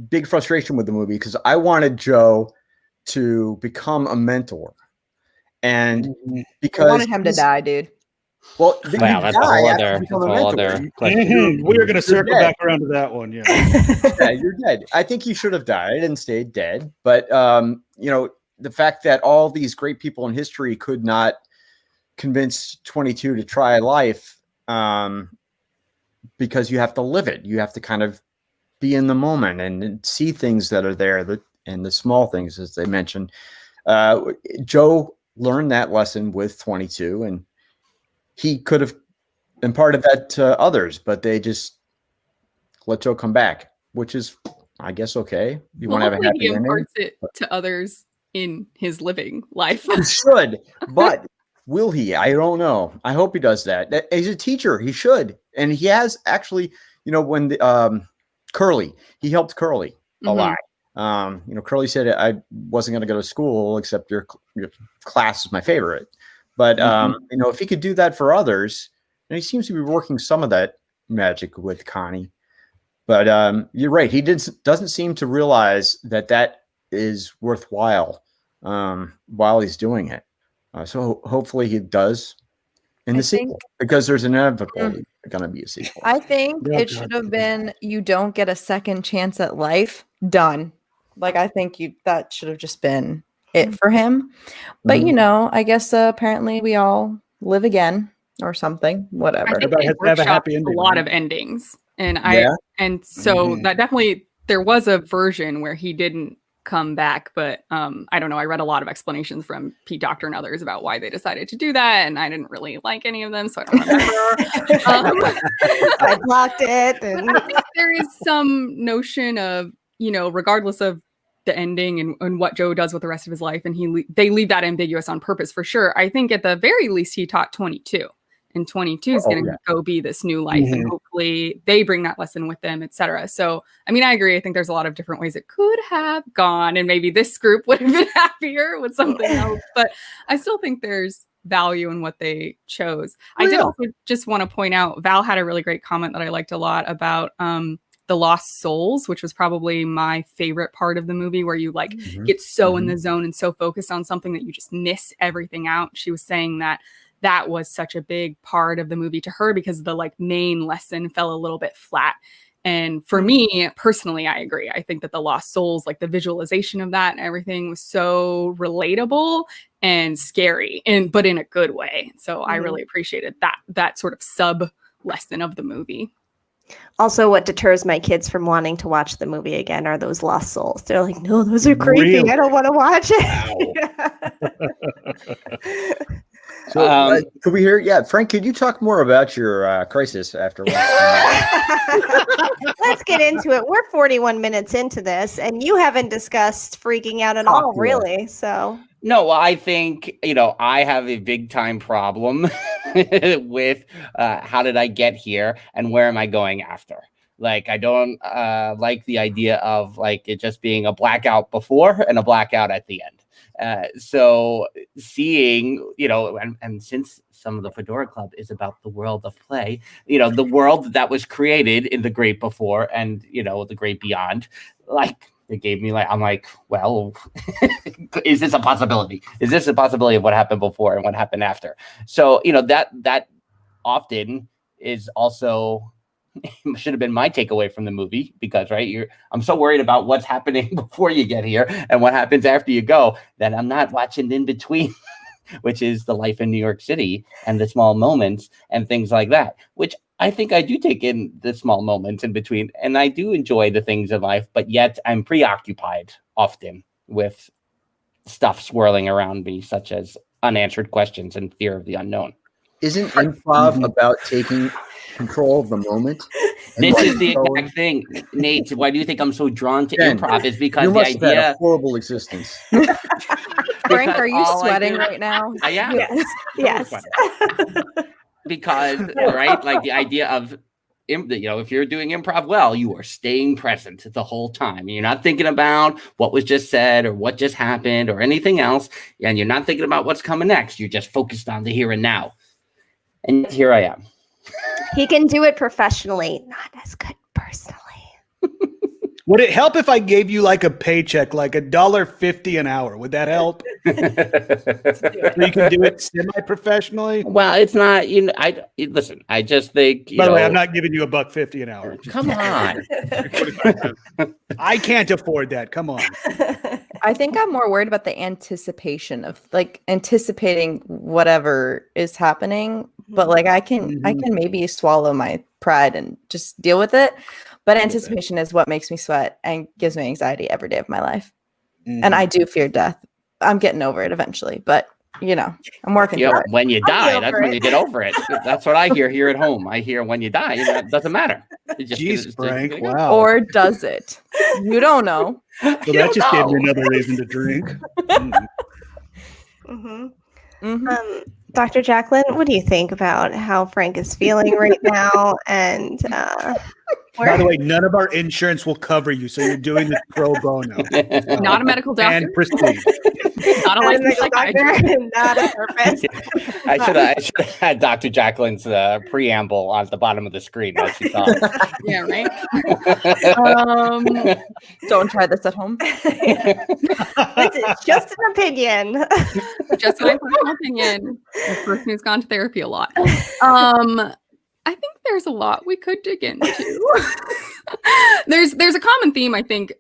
big frustration with the movie, because I wanted Joe to become a mentor, and because I wanted him to die, dude. Well, Wow, that's a whole other question. We're going to circle dead. back around to that one. Yeah. Yeah, you're dead. I think he should have died and stayed dead. But the fact that all these great people in history could not convince 22 to try life, because you have to live it. You have to kind of be in the moment and see things that are there, and the small things, as they mentioned. Joe learned that lesson with 22, and he could have imparted that to others, but they just let Joe come back, which is, I guess, okay. You want to have a happy he ending? imparts it to others in his living life. He should, but will he? I don't know. I hope he does that. He's a teacher. He should. And he has actually, when the Curly, he helped Curly a lot. Curly said, I wasn't going to go to school except your class is my favorite. But, if he could do that for others, and he seems to be working some of that magic with Connie. But you're right. He doesn't seem to realize that is worthwhile while he's doing it. So hopefully he does in the sequel, because there's inevitably going to be a sequel. I think it should have been, you don't get a second chance at life, done. Like, I think that should have just been it for him. But, I guess apparently we all live again or something, whatever. I think Everybody has to have a happy a ending, lot right? of endings. And Yeah. and so that definitely there was a version where he didn't come back, but I don't know. I read a lot of explanations from Pete Docter and others about why they decided to do that, and I didn't really like any of them, so I don't remember. I blocked it. And... I think there is some notion of, regardless of the ending and what Joe does with the rest of his life, and they leave that ambiguous on purpose for sure. I think at the very least he taught 22. And 22 is going to go be this new life, and hopefully they bring that lesson with them, etc. So, I mean, I agree. I think there's a lot of different ways it could have gone, and maybe this group would have been happier with something else. But I still think there's value in what they chose. I did also just want to point out, Val had a really great comment that I liked a lot about the lost souls, which was probably my favorite part of the movie, where you get so in the zone and so focused on something that you just miss everything out. She was saying that was such a big part of the movie to her because the main lesson fell a little bit flat. And for me personally, I agree. I think that the lost souls, the visualization of that and everything was so relatable and scary, but in a good way. So I really appreciated that sort of sub lesson of the movie. Also, what deters my kids from wanting to watch the movie again are those lost souls. They're like, no, those are creepy. Really? I don't want to watch it. So, could we hear? Yeah, Frank, could you talk more about your crisis after? Let's get into it. We're 41 minutes into this, and you haven't discussed freaking out at all, really. So, no, well, I think I have a big time problem with how did I get here and where am I going after? I don't like the idea of it just being a blackout before and a blackout at the end. So seeing, and since some of the Fedora Club is about the world of play, the world that was created in the great before and, the great beyond, they gave me I'm like, well, is this a possibility? Is this a possibility of what happened before and what happened after? So, that often is also should have been my takeaway from the movie because I'm so worried about what's happening before you get here and what happens after you go that I'm not watching in between, which is the life in New York City and the small moments and things like that, which I think I do take in the small moments in between, and I do enjoy the things in life, but yet I'm preoccupied often with stuff swirling around me, such as unanswered questions and fear of the unknown. Isn't improv about taking control of the moment? This is the exact thing, Nate. Why do you think I'm so drawn to improv? Is because the idea have a horrible existence. Frank, are you sweating right now? I am. Yes. Because the idea of if you're doing improv well, you are staying present the whole time. You're not thinking about what was just said or what just happened or anything else, and you're not thinking about what's coming next. You're just focused on the here and now. And here I am. He can do it professionally, not as good personally. Would it help if I gave you a paycheck, $1.50 an hour? Would that help? So you can do it semi-professionally? Well, it's not. Listen. I just think. By the way, I'm not giving you $1.50 an hour. Come on. I can't afford that. Come on. I think I'm more worried about the anticipation of anticipating whatever is happening. But I can maybe swallow my pride and just deal with it. But anticipation is what makes me sweat and gives me anxiety every day of my life. And I do fear death. I'm getting over it eventually, but I'm working through it. When you die, that's when you get over it. That's what I hear here at home. I hear when you die, it doesn't matter. Jeez, Frank, wow. Or does it? You don't know. Well, that just gave me another reason to drink. Dr. Jacqueline, what do you think about how Frank is feeling right now? And by the way, none of our insurance will cover you, so you're doing this pro bono. Not a medical doctor. And prestige. Not a licensed doctor. Not a therapist. I should have had Dr. Jacqueline's preamble on the bottom of the screen. What she thought. Yeah, right. Don't try this at home. This is just an opinion. Just my personal opinion. A person who's gone to therapy a lot. I think there's a lot we could dig into. There's a common theme, I think,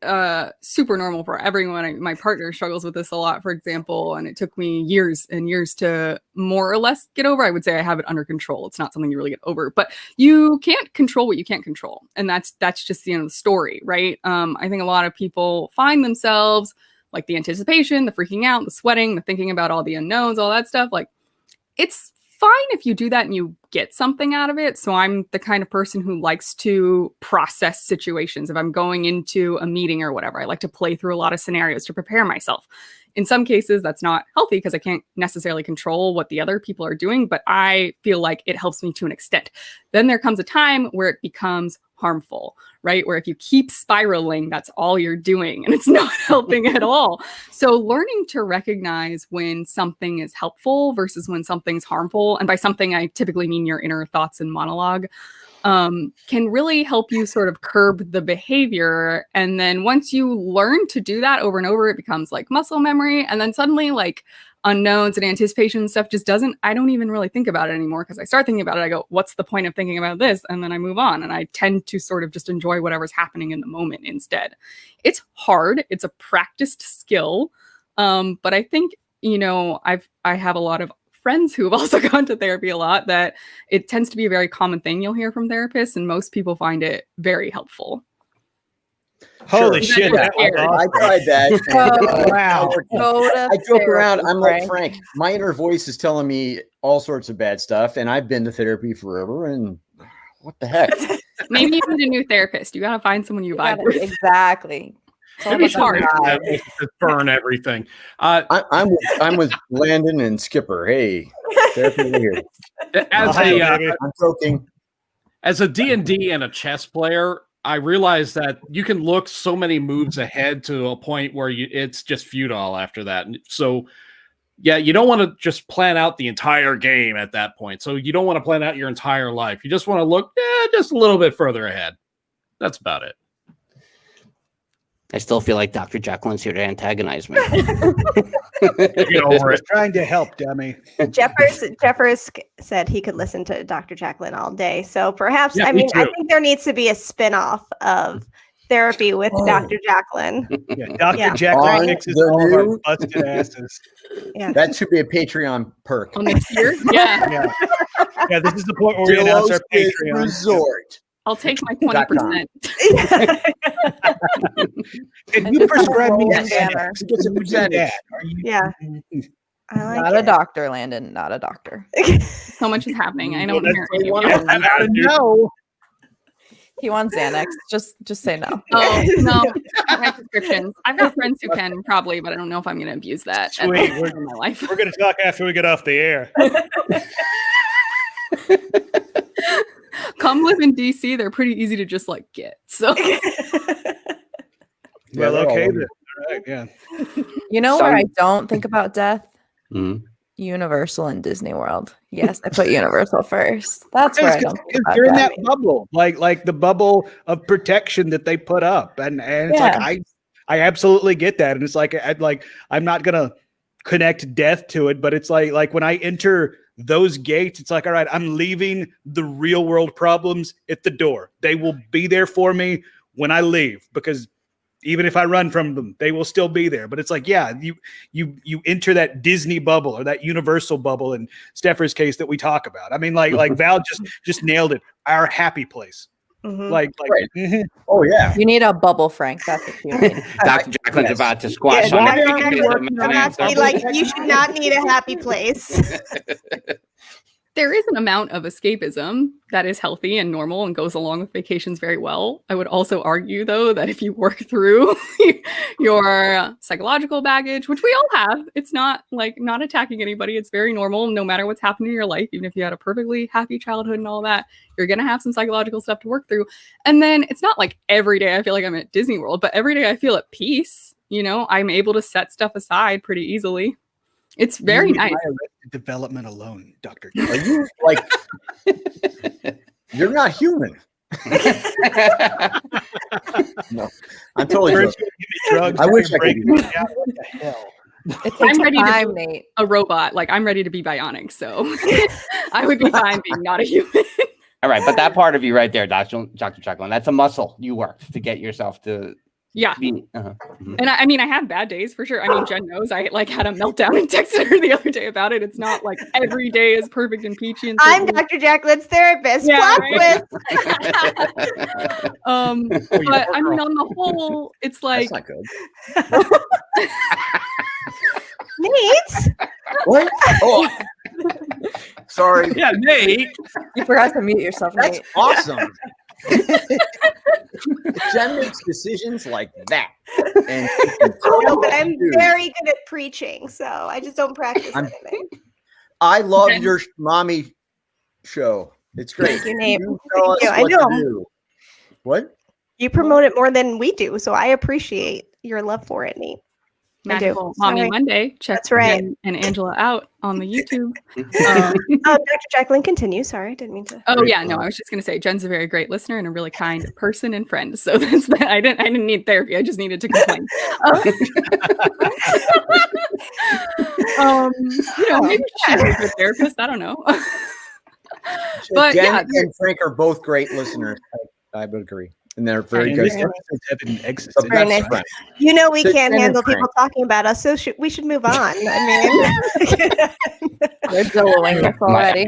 super normal for everyone. My partner struggles with this a lot, for example, and it took me years and years to more or less get over. I would say I have it under control. It's not something you really get over, but you can't control what you can't control. And that's just the end of the story, right? I think a lot of people find themselves like the anticipation, the freaking out, the sweating, the thinking about all the unknowns, all that stuff. Like, it's fine if you do that and you get something out of it. So I'm the kind of person who likes to process situations. If I'm going into a meeting or whatever, I like to play through a lot of scenarios to prepare myself. In some cases, that's not healthy because I can't necessarily control what the other people are doing, but I feel like it helps me to an extent. Then there comes a time where it becomes harmful, right? Where if you keep spiraling, that's all you're doing and it's not helping at all. So learning to recognize when something is helpful versus when something's harmful, and by something I typically mean your inner thoughts and monologue, can really help you sort of curb the behavior. And then once you learn to do that over and over, it becomes like muscle memory. And then suddenly like unknowns and anticipation and stuff just I don't even really think about it anymore, because I start thinking about it. I go, what's the point of thinking about this? And then I move on, and I tend to sort of just enjoy whatever's happening in the moment instead. It's hard. It's a practiced skill. But I think, I have a lot of friends who have also gone to therapy a lot, that it tends to be a very common thing you'll hear from therapists, and most people find it very helpful. Holy shit. I tried that. Wow. I joke around. I'm like, Frank, my inner voice is telling me all sorts of bad stuff, and I've been to therapy forever, and what the heck? Maybe you need a new therapist. You got to find someone you vibe with. Exactly. It's hard. Burn everything. I'm with Landon and Skipper. Hey, therapy here. I'm joking. As a D&D and a chess player, I realized that you can look so many moves ahead to a point where it's just futile after that. So, yeah, you don't want to just plan out the entire game at that point. So you don't want to plan out your entire life. You just want to look just a little bit further ahead. That's about it. I still feel like Dr. Jacqueline's here to antagonize me. Get over it. Trying to help, dummy. Jeffers said he could listen to Dr. Jacqueline all day. So perhaps, I think there needs to be a spin-off of therapy with Dr. Jacqueline. Yeah, Dr. Jacqueline fixes all of our busted asses. Yeah. That should be a Patreon perk. On next year? Yeah. Yeah, this is the point where we announce our Patreon. Resort. I'll take my 20%. Can you prescribe me a Xanax? Yeah. Not a doctor, Landon. Not a doctor. So much is happening. I know what No. He wants Xanax. Just say no. Oh, no. My prescriptions. I've got friends who can probably, but I don't know if I'm going to abuse that. Sweet. In my life. We're going to talk after we get off the air. Come live in DC. They're pretty easy to just like get. So, well, okay then. All right, yeah. Where I don't think about death? Mm-hmm. Universal and Disney World. Yes, I put Universal first. That's where I don't think about you're in that bubble, like the bubble of protection that they put up, and it's like I absolutely get that, and it's like I'm not gonna connect death to it, but it's like when I enter those gates, it's like, all right, I'm leaving the real world problems at the door. They will be there for me when I leave, because even if I run from them, they will still be there. But it's like, yeah, you enter that Disney bubble or that Universal bubble in Stepher's case that we talk about. I mean, like Val just nailed it. Our happy place. Mm-hmm. Right. Oh yeah. You need a bubble, Frank. That's what you need. Dr. Jacqueline's about to squash on it. You should not need a happy place. There is an amount of escapism that is healthy and normal and goes along with vacations very well. I would also argue, though, that if you work through your psychological baggage, which we all have, it's not like not attacking anybody. It's very normal, no matter what's happening in your life. Even if you had a perfectly happy childhood and all that, you're going to have some psychological stuff to work through. And then it's not like every day I feel like I'm at Disney World, but every day I feel at peace. I'm able to set stuff aside pretty easily. It's very nice. Development alone, Dr. Are you like you're not human? No, I'm totally joking. I wish I could. What the hell? I'm ready to be a robot. Like I'm ready to be bionic, so I would be fine being not a human. All right, but that part of you right there, Dr. Jacqueline, that's a muscle you worked to get yourself to Yeah. be. And I mean, I have bad days for sure. I mean, Jen knows I like had a meltdown and texted her the other day about it. It's not like every day is perfect and peachy. And I'm Dr. Jacqueline's therapist. Yeah, Plot right? twist. But I mean, on the whole, it's like That's not good. Nate. What? Oh, sorry. Yeah, Nate. You forgot to mute yourself, That's Nate. awesome. Jen makes decisions like that. And No, but I'm very good at preaching, so I just don't practice anything. I love your mommy show. It's great. Thank you, Nate. You tell us Thank you. what I know. to do. What? You promote it more than we do, so I appreciate your love for it, Nate. I do. Magical Mommy Sorry. Monday. Check That's right. Jen and Angela out on the YouTube. Dr. Jacqueline, continue. Sorry, I didn't mean to. Oh yeah, no, I was just gonna say Jen's a very great listener and a really kind person and friend. So that's that. I didn't need therapy. I just needed to complain. Maybe she'd be a good therapist. I don't know. But Jen yeah, and Frank are both great listeners. I would agree. And they're very good. Very nice. You know we So can't Jen and handle Frank. people talking about us, so we should move on. I mean, They're billowing us already.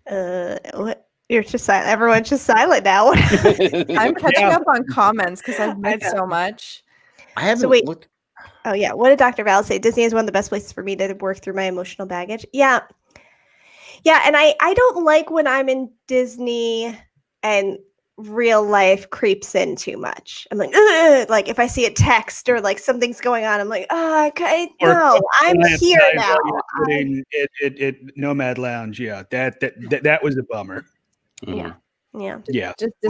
what? You're just silent. Everyone's just silent now. I'm catching up on comments because I've missed know. so much. I haven't So wait. looked. Oh yeah, what did Dr. Val say? Disney is one of the best places for me to work through my emotional baggage. Yeah, and I don't like when I'm in Disney and real life creeps in too much. I'm like, ugh! Like if I see a text or like something's going on, I'm like, oh, okay, no, I'm here now. Nomad Lounge, yeah, that was a bummer. Yeah. Just We'll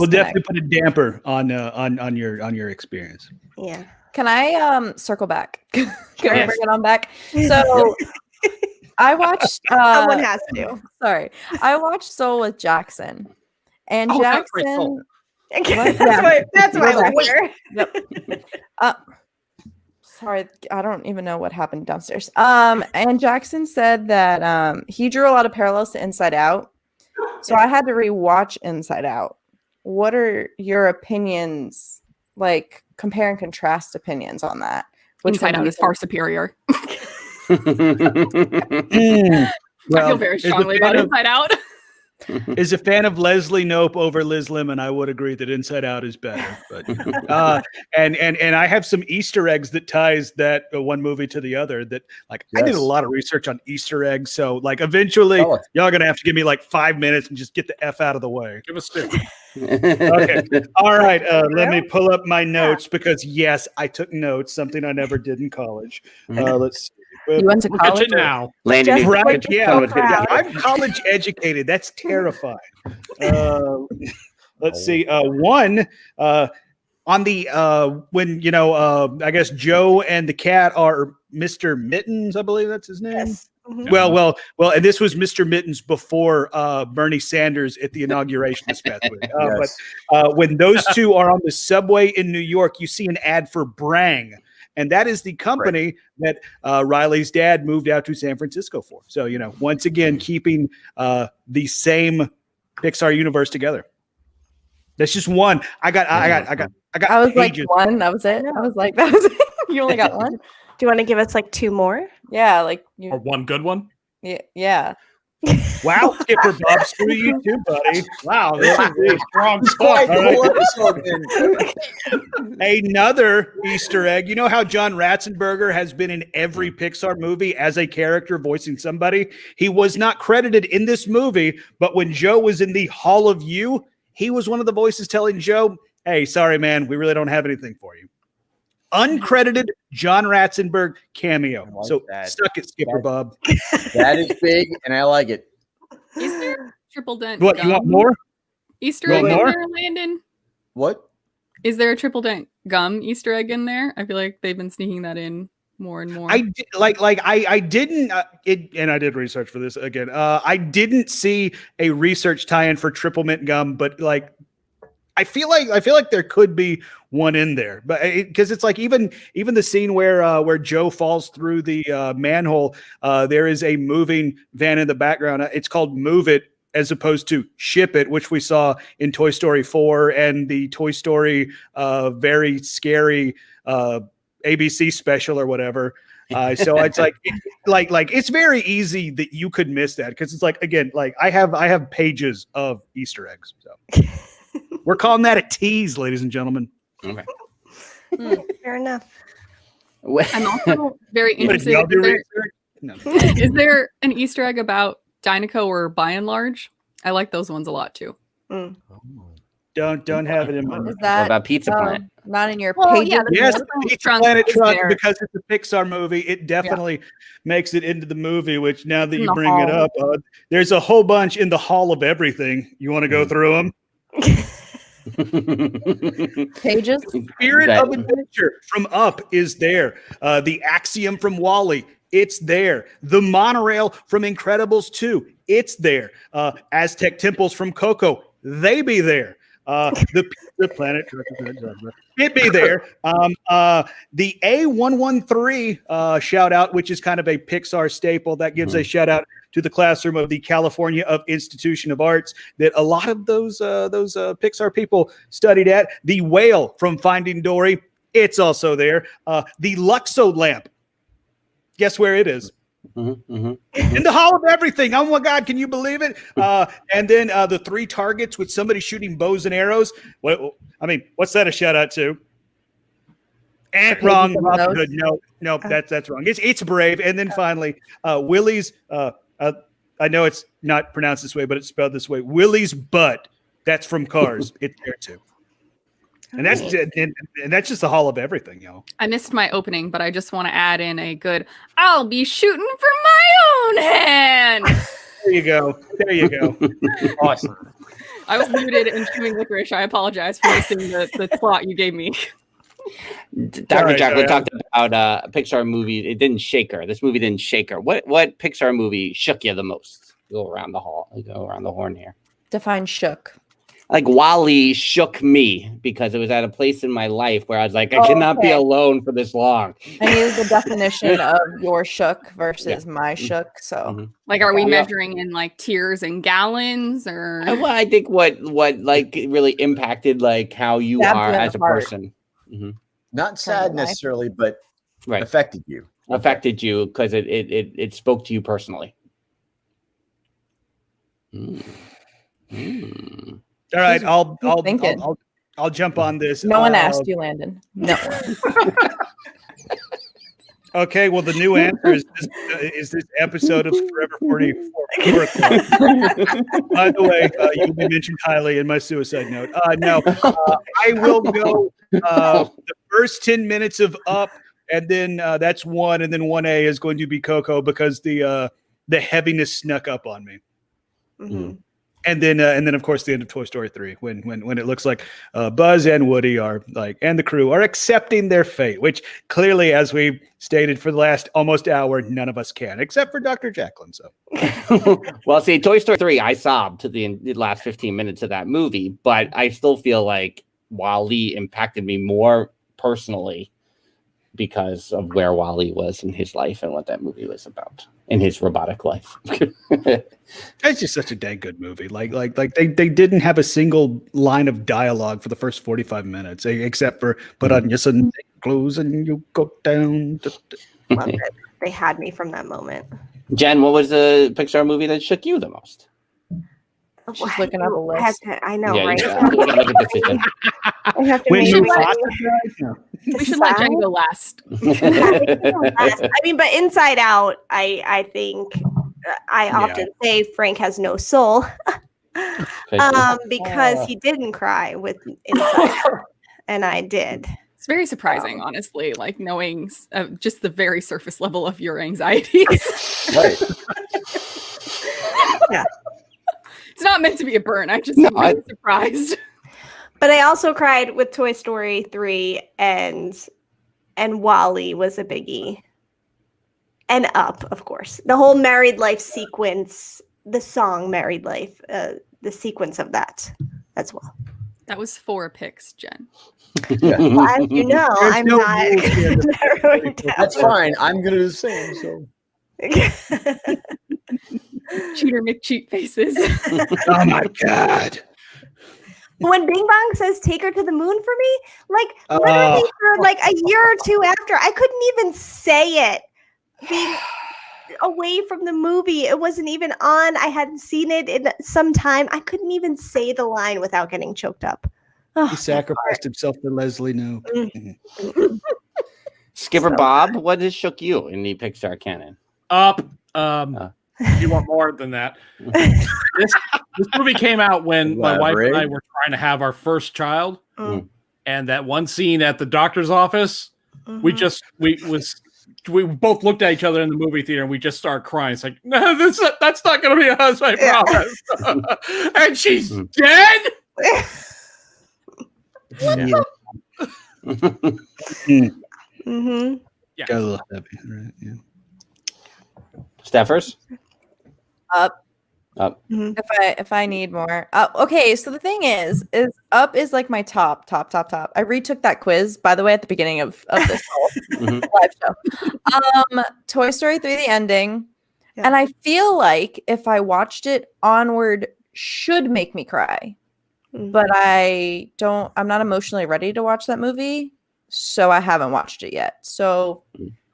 disconnect. definitely put a damper on your experience. Yeah. Can I circle back? Can I Yes. bring it on back? So I watched. Someone has to. Sorry, I watched Soul with Jackson, and Oh, that's right, Jackson. Soul. That's why We're we're here. Yep. Sorry, I don't even know what happened downstairs. And Jackson said that he drew a lot of parallels to Inside Out, so I had to rewatch Inside Out. What are your opinions? Like compare and contrast opinions on that. Which Inside one do Out you is far superior. Well, I feel very strongly about Inside Out. As a fan of Leslie Knope over Liz Lemon, I would agree that Inside Out is better. But and I have some Easter eggs that ties that one movie to the other. That I did a lot of research on Easter eggs. So like eventually, y'all gonna have to give me like 5 minutes and just get the F out of the way. Give us 2. Okay. All right. Let me pull up my notes because yes, I took notes. Something I never did in college. Let's see. You went to Look at college? you now. Landon, Just Right, like yeah. so proud. I'm college educated. That's terrifying. Let's see. One on the when I guess Joe and the cat are Mr. Mittens. I believe that's his name. Yes. Mhm. Well, and this was Mr. Mittens before Bernie Sanders at the inauguration this past week. But when those two are on the subway in New York, you see an ad for Brang. And that is the company that Riley's dad moved out to San Francisco for. So, once again, keeping the same Pixar universe together. That's just one. I got I was pages. like one. That was it. I was like, that was it. You only got one? Do you want to give us like 2 more? Yeah, like Or one good one. yeah. Wow, Skipper Bob, screw you too, buddy. Wow, this is a strong Quite spot. the whole episode then. Another Easter egg. You know how John Ratzenberger has been in every Pixar movie as a character voicing somebody? He was not credited in this movie, but when Joe was in the Hall of You, he was one of the voices telling Joe, hey, sorry, man, we really don't have anything for you. Uncredited John Ratzenberg cameo. So suck it, Skipper Bob. That is big, and I like it. Is there triple dent? What, you want gum more? Easter Want egg in more? there, Landon? What? Is there a triple dent gum Easter egg in there? I feel like they've been sneaking that in more and more. I didn't and I did research for this again. I didn't see a research tie-in for triple mint gum, but I feel like there could be one in there, but because it's like even the scene where Joe falls through the manhole, there is a moving van in the background. It's called Move It as opposed to Ship It, which we saw in Toy Story 4 and the Toy Story very scary ABC special or whatever. So it's like it's very easy that you could miss that because it's like, again, like I have pages of Easter eggs. So we're calling that a tease, ladies and gentlemen. Okay. Fair enough. I'm also very What, did interested. y'all do Is there, research? No. is there an Easter egg about Dinoco or By and Large? I like those ones a lot too. Mm. Don't have it in my Is What that about Pizza Planet? not in your Well, pages? yeah, Yes, Trunk Pizza Planet is Trunk, there. because it's a Pixar movie. It definitely makes it into the movie, which now that In you the bring it hall. up, there's a whole bunch in the Hall of Everything. You want to go through them? Pages? Spirit of Adventure from Up is there. The Axiom from WALL-E, it's there. The monorail from Incredibles 2, it's there. Aztec temples from Coco, they be there. The Pizza Planet, it be there. The A113 shout out, which is kind of a Pixar staple, that gives a shout out to the classroom of the California of Institution of Arts that a lot of those Pixar people studied at. The whale from Finding Dory, it's also there. The Luxo lamp, guess where it is? In the Hall of Everything. Oh my God, can you believe it? And then the 3 targets with somebody shooting bows and arrows. What's that a shout out to? And wrong, Robin Hood. No, that's wrong. It's Brave. And then finally, Willie's. I know it's not pronounced this way, but it's spelled this way. Willie's butt. That's from Cars. It's there too. And that's just the Hall of Everything, y'all. I missed my opening, but I just want to add in a good, I'll be shooting from my own hand. There you go. Awesome. I was muted and chewing licorice. I apologize for missing the slot you gave me. Dr. Jacqueline talked about a Pixar movie. It didn't shake her. This movie didn't shake her. What Pixar movie shook you the most? Go around the horn here. Define shook. Like WALL-E shook me because it was at a place in my life where I was like, I cannot be alone for this long. I needed the definition of your shook versus my shook. So, like, are we measuring in like tears and gallons, or? Well, I think what like really impacted like how you are as a person. Not sad necessarily, but affected you. Affected you because it spoke to you personally. All right, I'll jump on this. No one asked you, Landon. No one. Okay, well, the new answer is this episode of Forever 44. By the way, you'll be mentioned highly in my suicide note. No, I will go the first 10 minutes of Up, and then that's 1, and then 1A is going to be Coco because the heaviness snuck up on me. And then of course the end of Toy Story 3 when it looks like Buzz and Woody are like, and the crew are accepting their fate, which clearly, as we stated for the last almost hour, none of us can, except for Dr. Jacqueline. So, well, see, Toy Story 3, I sobbed to the last 15 minutes of that movie, but I still feel like WALL-E impacted me more personally because of where WALL-E was in his life and what that movie was about in his robotic life. It's just such a dang good movie. Like they didn't have a single line of dialogue for the first 45 minutes, except for put on your Sunday clothes and you go down. Love it. They had me from that moment. Jen, what was the Pixar movie that shook you the most? She's looking up a list. I know, right? We should let Jen go last. I mean, but Inside Out, I think I often say Frank has no soul because he didn't cry with Inside Out, and I did. It's very surprising, honestly, like knowing just the very surface level of your anxieties. Right. Yeah. It's not meant to be a burn. I'm just really surprised. But I also cried with Toy Story 3 and WALL-E was a biggie. And Up, of course. The whole married life sequence, the song Married Life, the sequence of that as well. That was 4 picks, Jen. Well, as you know, There's I'm no not rules here. narrowing down. That's fine. I'm gonna do the same. So Cheater McCheat faces. Oh my god. When Bing Bong says take her to the moon for me, like literally for like a year or two after, I couldn't even say it. Being away from the movie, it wasn't even on. I hadn't seen it in some time. I couldn't even say the line without getting choked up. He sacrificed himself for Leslie Knope. Skipper Bob, what has shook you in the Pixar canon? Up. You want more than that? This movie came out when my wife and I were trying to have our first child, and that one scene at the doctor's office, we both looked at each other in the movie theater and we just started crying. It's like, no, that's not going to be us, I promise. And she's dead. Yeah. Yeah. Got a little heavy, right? Yeah. Steffers? Up. Mhm. If I need more. Okay, so the thing is Up is like my top. I retook that quiz, by the way, at the beginning of this whole live show. Toy Story 3, the ending. Yeah. And I feel like if I watched it, Onward should make me cry. But I'm not emotionally ready to watch that movie, so I haven't watched it yet. So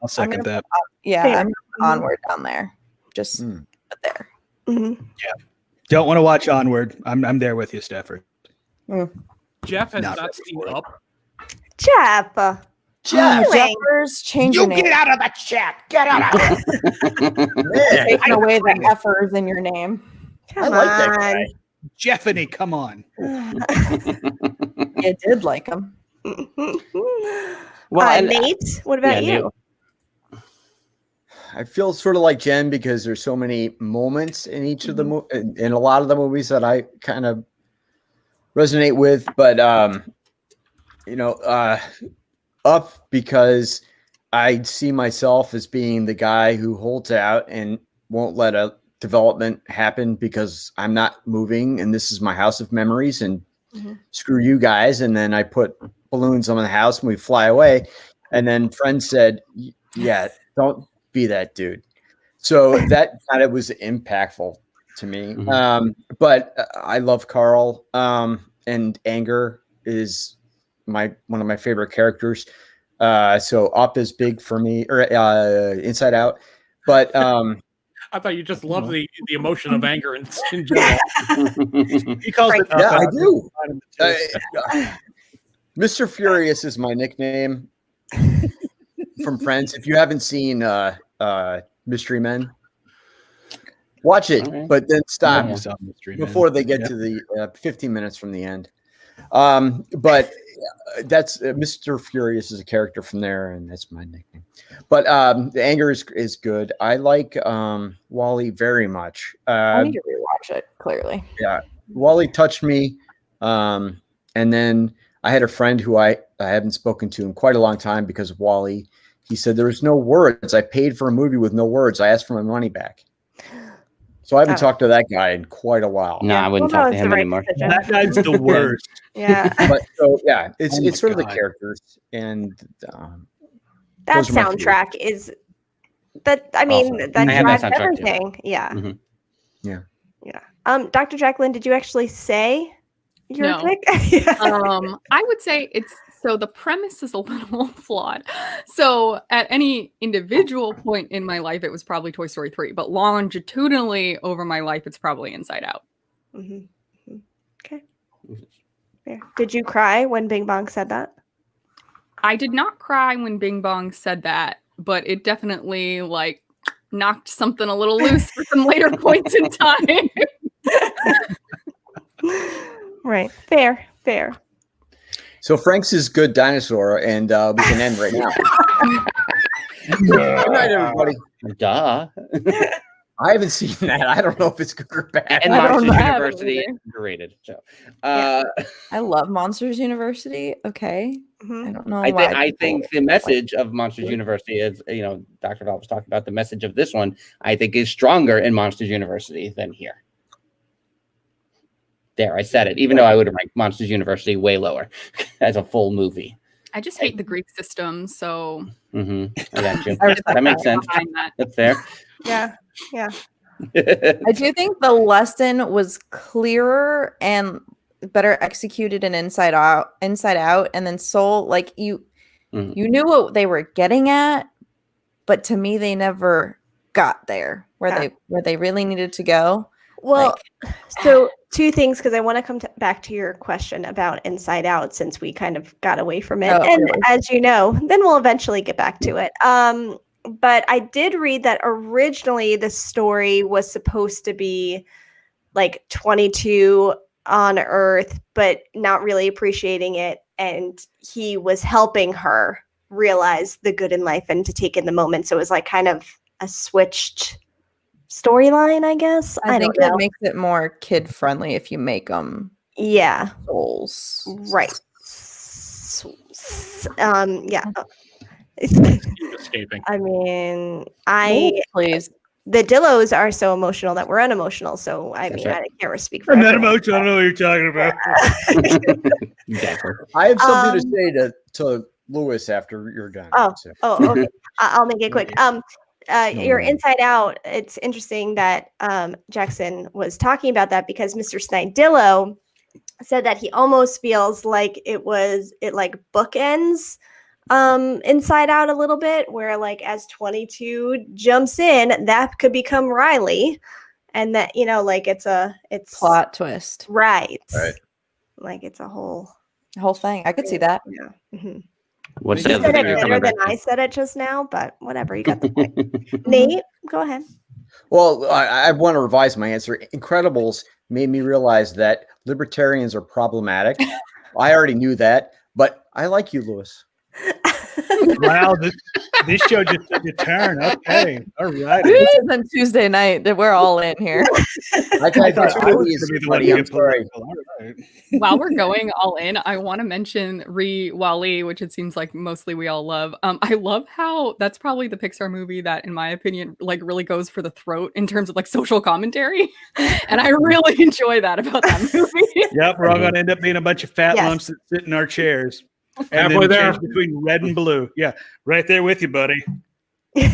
I'll second that. I'm Onward down there. Just put there. Mhm. Yeah. Don't want to watch Onward. I'm there with you, Stafford. Jeff has Not not seen Up. Jeff. Jeffers changing You get out of the chat. Get out of it. taking away the F'ers in your name. Come I like that on. guy. Jeffany, come on. You did like him. Well, and- Nate, what about you? I feel sort of like Jen because there's so many moments in each of the in a lot of the movies that I kind of resonate with, but Up because I see myself as being the guy who holds out and won't let a development happen because I'm not moving and this is my house of memories and screw you guys. And then I put balloons on the house and we fly away. And then friends said, yeah, don't be that dude. So that kind of was impactful to me. But I love Carl, and Anger is one of my favorite characters. So Up is big for me, or Inside Out. But I thought you just loved the emotion of anger in general. He calls it. yeah, I do. Mr. Furious is my nickname from Friends. If you haven't seen Mystery Men, watch it, but then stop before they get to the 15 minutes from the end. But that's Mr. Furious is a character from there, and that's my nickname. But the Anger is good. I like Wall-E very much. I need to rewatch it, clearly. Yeah, Wall-E touched me. And then I had a friend who I haven't spoken to in quite a long time because of Wall-E. He said, there was no words. I paid for a movie with no words. I asked for my money back. So I haven't talked to that guy in quite a while. No, I wouldn't talk to him anymore. That guy's the worst. Yeah. But so yeah, it's sort of the characters and That those are my soundtrack is that. I mean, Awesome. that I have that drives soundtrack too. everything. Yeah. Yeah. Yeah. Dr. Jacqueline, did you actually say your No. pick? I would say so the premise is a little flawed. So at any individual point in my life, it was probably Toy Story 3, but longitudinally over my life, it's probably Inside Out. Okay. Fair. Did you cry when Bing Bong said that? I did not cry when Bing Bong said that, but it definitely knocked something a little loose for some later points in time. Right. Fair. So Frank's is Good Dinosaur, and we can end right now. Good night, everybody. Duh. I haven't seen that. I don't know if it's good or bad. And I don't Monsters know. I haven't University either. underrated. So, I love Monsters University. Okay. I don't know why. I think the people message of Monsters University is, Dr. Val was talking about the message of this one, I think is stronger in Monsters University than here. There, I said it. Even though I would have ranked Monsters University way lower as a full movie. I just hate the Greek system, so I got you. I That makes sense. That's fair. Yeah. Yeah. I do think the lesson was clearer and better executed in Inside Out, and then Soul. Like you knew what they were getting at, but to me, they never got there where they really needed to go. Well, so two things, because I want to come back to your question about Inside Out, since we kind of got away from it. And as you know, then we'll eventually get back to it. But I did read that originally the story was supposed to be like 22 on Earth, but not really appreciating it. And he was helping her realize the good in life and to take in the moment. So it was like kind of a switched storyline, I guess. I think it makes it more kid friendly if you make them souls. Right. Yeah. Escaping. I mean, please. The Dillos are so emotional that we're unemotional. So I mean, I can't speak for I'm not everyone. emotional. I don't know what you're talking about. Exactly. I have something to say to Lewis after you're done. Okay. I'll make it quick. Your Inside Out, it's interesting that Jackson was talking about that, because Mr. Snidillo said that he almost feels like it like bookends Inside Out a little bit, where like as 22 jumps in, that could become Riley, and that, you know, like it's plot twist, right? Like it's a whole thing. I could see that. Yeah. Mm-hmm. What's you said it better than I said it just now, but whatever, you got the point. Nate, go ahead. Well, I want to revise my answer. Incredibles made me realize that libertarians are problematic. I already knew that, but I like you, Lewis. Wow, this show just took a turn. Okay, all right. This is on Tuesday night that we're all in here. While we're going all in, I want to mention Wall-E, which it seems like mostly we all love. I love how that's probably the Pixar movie that, in my opinion, like really goes for the throat in terms of like social commentary, and I really enjoy that about that movie. Yep, we're all going to end up being a bunch of fat lumps that sit in our chairs. And Halfway then there. between red and blue. Yeah, right there with you, buddy. Jen,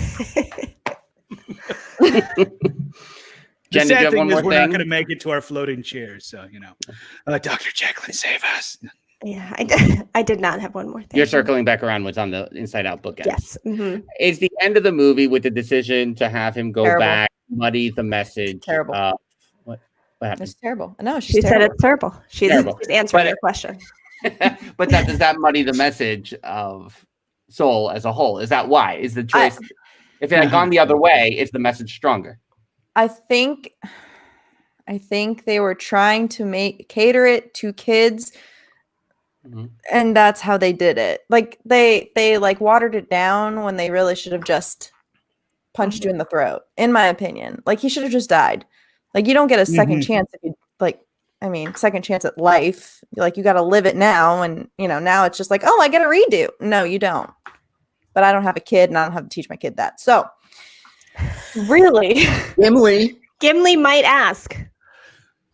The did you sad have thing one is more we're not thing? going to make it to our floating chairs. So, you know, Dr. Jacqueline, save us. Yeah, I did not have one more thing. You're circling back around what's on the Inside Out book. Yes. Mm-hmm. It's the end of the movie with the decision to have him go back, muddy the message. Terrible. What happened? It's terrible. No, She said it's terrible. She's answering your question. But does that muddy the message of Soul as a whole? Is that why? Is the choice if it had gone the other way, is the message stronger? I think they were trying to cater it to kids, and that's how they did it. Like they like watered it down when they really should have just punched you in the throat, in my opinion. Like he should have just died. Like you don't get a second chance if you second chance at life. Like you got to live it now, and you know now it's just like, oh, I get a redo. No, you don't. But I don't have a kid, and I don't have to teach my kid that. So, really, Gimli might ask.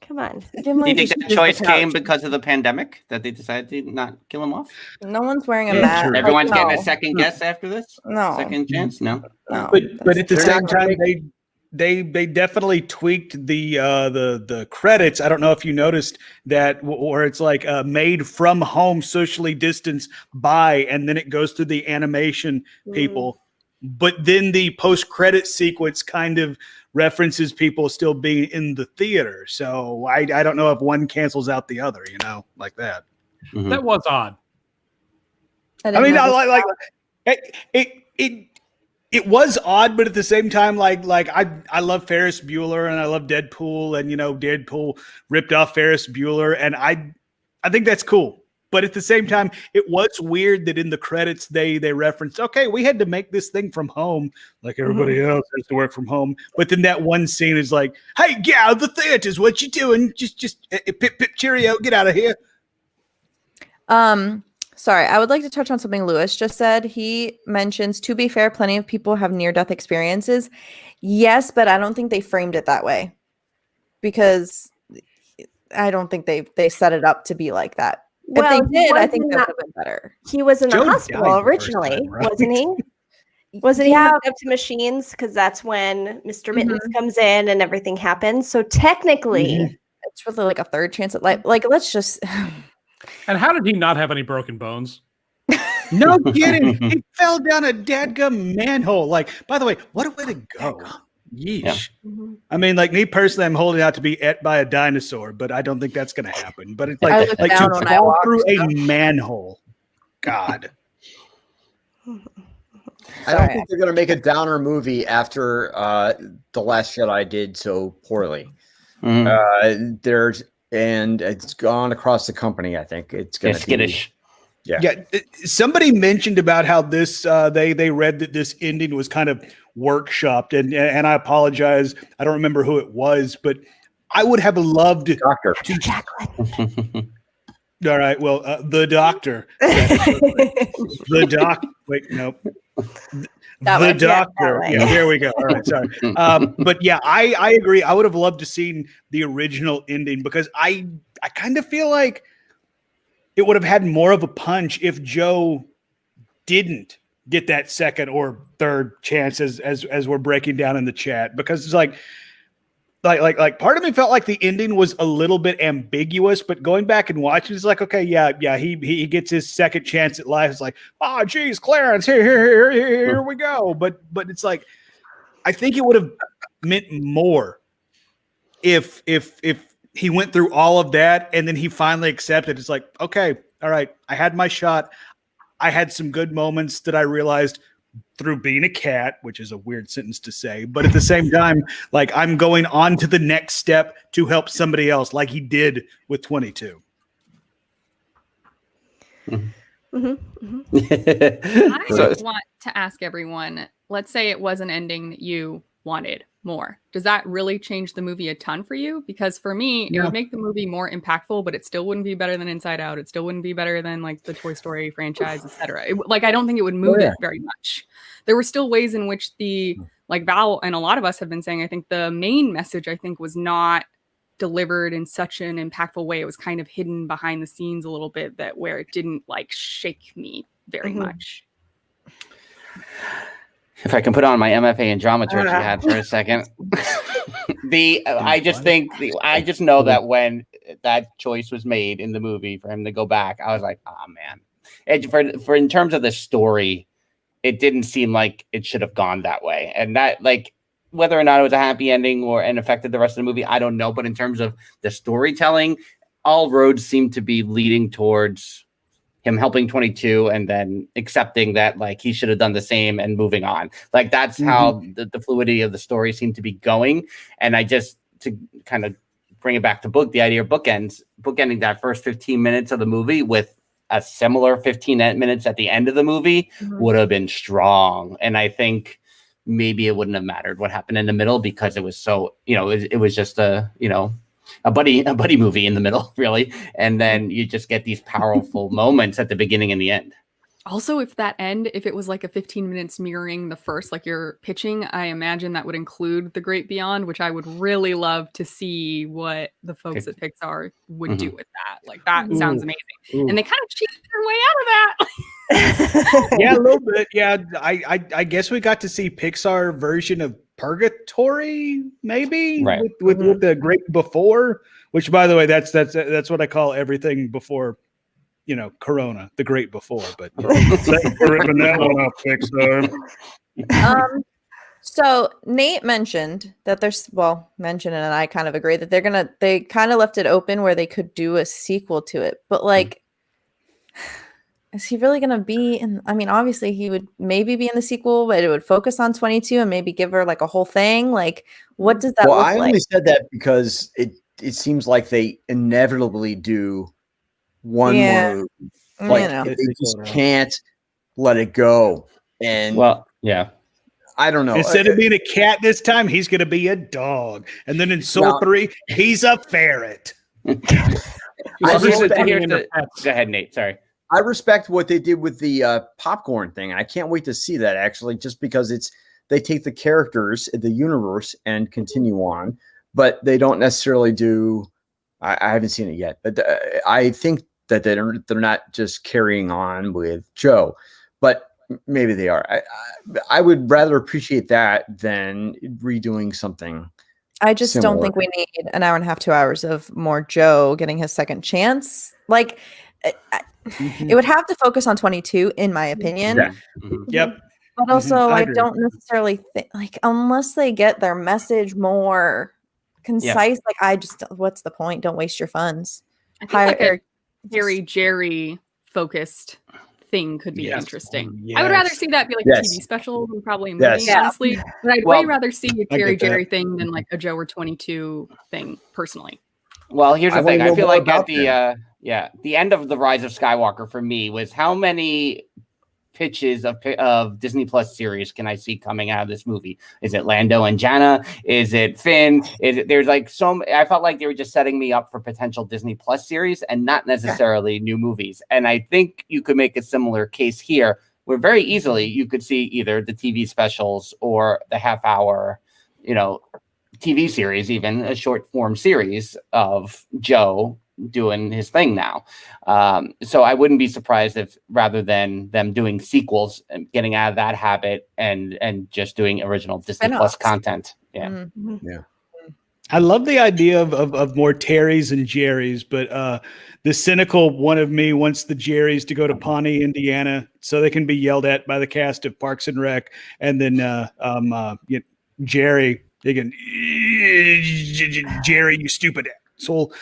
Come on, Gimli. Do you think the choice came because of the pandemic that they decided to not kill him off? No one's wearing a mask. Everyone's getting a second guess after this. No second chance. No. But at the same time, they definitely tweaked the credits. I don't know if you noticed that, where it's like made from home, socially distanced by, and then it goes through the animation people. But then the post-credit sequence kind of references people still being in the theater. So I don't know if one cancels out the other, you know, like that. Mm-hmm. That was odd. I mean, it was odd, but at the same time, like I love Ferris Bueller and I love Deadpool, and you know, Deadpool ripped off Ferris Bueller, and I think that's cool. But at the same time, it was weird that in the credits they referenced, okay, we had to make this thing from home, like everybody else has to work from home. But then that one scene is like, hey, get out of the theaters, what you doing? Just pip pip cheerio, get out of here. Sorry, I would like to touch on something Lewis just said. He mentions, to be fair, plenty of people have near-death experiences. Yes, but I don't think they framed it that way. Because I don't think they set it up to be like that. Well, if they did, I think that not- would have been better. He was in the Joe hospital died the first originally, time, right? wasn't he? Wasn't he hooked up to machines? Because that's when Mr. Mittens comes in and everything happens. So technically, it's really like a third chance at life. Like, let's just. And how did he not have any broken bones? No kidding. He fell down a dadgum manhole. Like, by the way, what a way to go. Yeesh. Yeah. I mean, like me personally, I'm holding out to be ate by a dinosaur, but I don't think that's going to happen. But it's I like, look to down when I fall walk, through so. a manhole. God. I don't think they're going to make a downer movie after The Last Jedi did so poorly. Mhm. And it's gone across the company. I think it's going to be skittish. Yeah. Somebody mentioned about how this they read that this ending was kind of workshopped, and I apologize. I don't remember who it was, but I would have loved Doctor. Jacqueline. All right. Well, the doctor. The doc. Wait, nope. That The way, doctor. that way. Yeah, there we go. All right, sorry. But yeah, I agree. I would have loved to seen the original ending because I kind of feel like it would have had more of a punch if Joe didn't get that second or third chance as we're breaking down in the chat, because it's like part of me felt like the ending was a little bit ambiguous, but going back and watching, it's like, okay, yeah, he gets his second chance at life. It's like, oh, geez, Clarence, here we go. But it's like, I think it would have meant more if he went through all of that and then he finally accepted. It's like, okay, all right, I had my shot. I had some good moments that I realized through being a cat, which is a weird sentence to say, but at the same time, like, I'm going on to the next step to help somebody else, like he did with 22. I want to ask everyone, let's say it was an ending that you wanted more. Does that really change the movie a ton for you? Because for me, it would make the movie more impactful, but it still wouldn't be better than Inside Out. It still wouldn't be better than like the Toy Story franchise, etc. Like, I don't think it would move it very much. There were still ways in which the, like Val and a lot of us have been saying, I think the main message, I think, was not delivered in such an impactful way. It was kind of hidden behind the scenes a little bit, that where it didn't like shake me very much. If I can put on my MFA in dramaturgy hat for a second. I just know that when that choice was made in the movie for him to go back, I was like, oh man. For in terms of the story, it didn't seem like it should have gone that way. And that, like, whether or not it was a happy ending and affected the rest of the movie, I don't know. But in terms of the storytelling, all roads seem to be leading towards him helping 22 and then accepting that, like, he should have done the same and moving on. Like, that's how the fluidity of the story seemed to be going. And I just, to kind of bring it back to the idea of bookending that first 15 minutes of the movie with a similar 15 minutes at the end of the movie would have been strong. And I think maybe it wouldn't have mattered what happened in the middle, because it was so, it was just a buddy movie in the middle, really. And then you just get these powerful moments at the beginning and the end. Also, if it was like a 15 minutes mirroring the first, like you're pitching, I imagine that would include The Great Beyond, which I would really love to see what the folks at Pixar would do with that. Like, that sounds amazing. And they kind of cheated their way out of that. Yeah, a little bit. Yeah, I guess we got to see Pixar version of Purgatory, maybe, right, with the Great Before, which, by the way, that's what I call everything before, Corona, the Great Before. But thanks for ripping that one off, Pixar. So Nate mentioned that and I kind of agree that they kind of left it open where they could do a sequel to it, but like, is he really going to be in? I mean, obviously he would maybe be in the sequel, but it would focus on 22 and maybe give her like a whole thing. Like, what does that look like? I only said that because it seems like they inevitably do one more. Like, they just can't let it go. And I don't know. Instead of being a cat this time, he's going to be a dog. And then in Soul 3, he's a ferret. Go ahead, Nate. Sorry. I respect what they did with the popcorn thing. I can't wait to see that, actually, just because they take the characters, the universe, and continue on, but they don't necessarily do I haven't seen it yet, but I think that they're not just carrying on with Joe, but maybe they are. I would rather appreciate that than redoing something. I just similar. don't think we need an hour and a half, 2 hours of more Joe getting his second chance. Like, it would have to focus on 22, in my opinion. Yeah. Yep. But also, I I agree. don't necessarily think, like, unless they get their message more concise, like, what's the point? Don't waste your funds. I think like a Harry Jerry focused thing could be interesting. I would rather see that be like a TV special than probably a movie, honestly. But I'd way rather see a Harry Jerry thing than like a Joe or 22 thing, personally. Well, here's the thing. I feel like at the end of The Rise of Skywalker for me was how many pitches of Disney Plus series can I see coming out of this movie? Is it Lando and Janna? Is it Finn? There's like I felt like they were just setting me up for potential Disney Plus series and not necessarily new movies. And I think you could make a similar case here where very easily you could see either the TV specials or the half-hour, TV series, even a short form series of Joe doing his thing now. So I wouldn't be surprised if rather than them doing sequels and getting out of that habit and just doing original Disney Plus content. Yeah. Mm-hmm. Yeah. I love the idea of more Terrys and Jerrys, but the cynical one of me wants the Jerrys to go to Pawnee, Indiana, so they can be yelled at by the cast of Parks and Rec, and then Jerry, they can Jerry, you stupid asshole.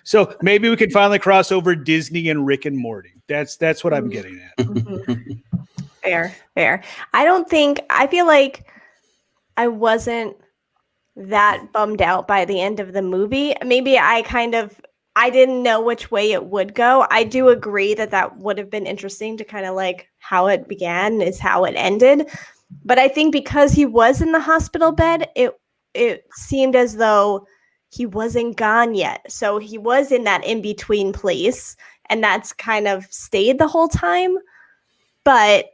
So maybe we can finally cross over Disney and Rick and Morty. That's what I'm getting at. Fair. I feel like I wasn't that bummed out by the end of the movie. Maybe I didn't know which way it would go. I do agree that would have been interesting to kind of like how it began is how it ended. But I think because he was in the hospital bed, it seemed as though he wasn't gone yet. So he was in that in-between place, and that's kind of stayed the whole time. But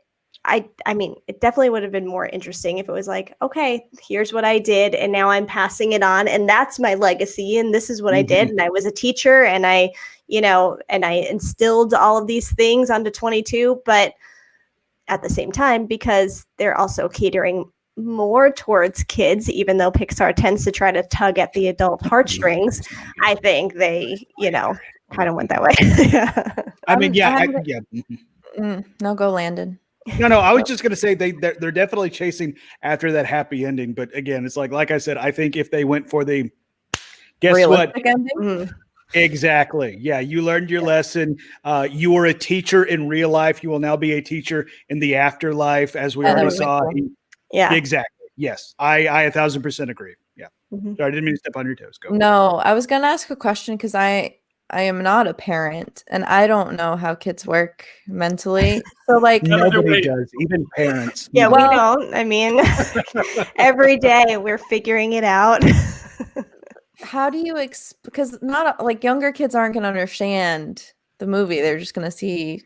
I mean, it definitely would have been more interesting if it was like, okay, here's what I did, and now I'm passing it on, and that's my legacy, and this is what I did, and I was a teacher, and I instilled all of these things onto 22, but at the same time, because they're also catering more towards kids, even though Pixar tends to try to tug at the adult heartstrings, I think they, kind of went that way. I mean, No, go Landon. No, I was just going to say they're definitely chasing after that happy ending. But again, it's like I said, I think if they went for the realistic ending? Exactly. Yeah, you learned your lesson. You were a teacher in real life. You will now be a teacher in the afterlife, as we already saw. Yeah, exactly. Yes, I 1,000% agree. Yeah. Sorry, I didn't mean to step on your toes. Go. No, I was going to ask a question because I am not a parent and I don't know how kids work mentally. So like nobody does, even parents. Yeah, we don't. I mean, every day we're figuring it out. How do you because not like younger kids aren't going to understand the movie. They're just going to see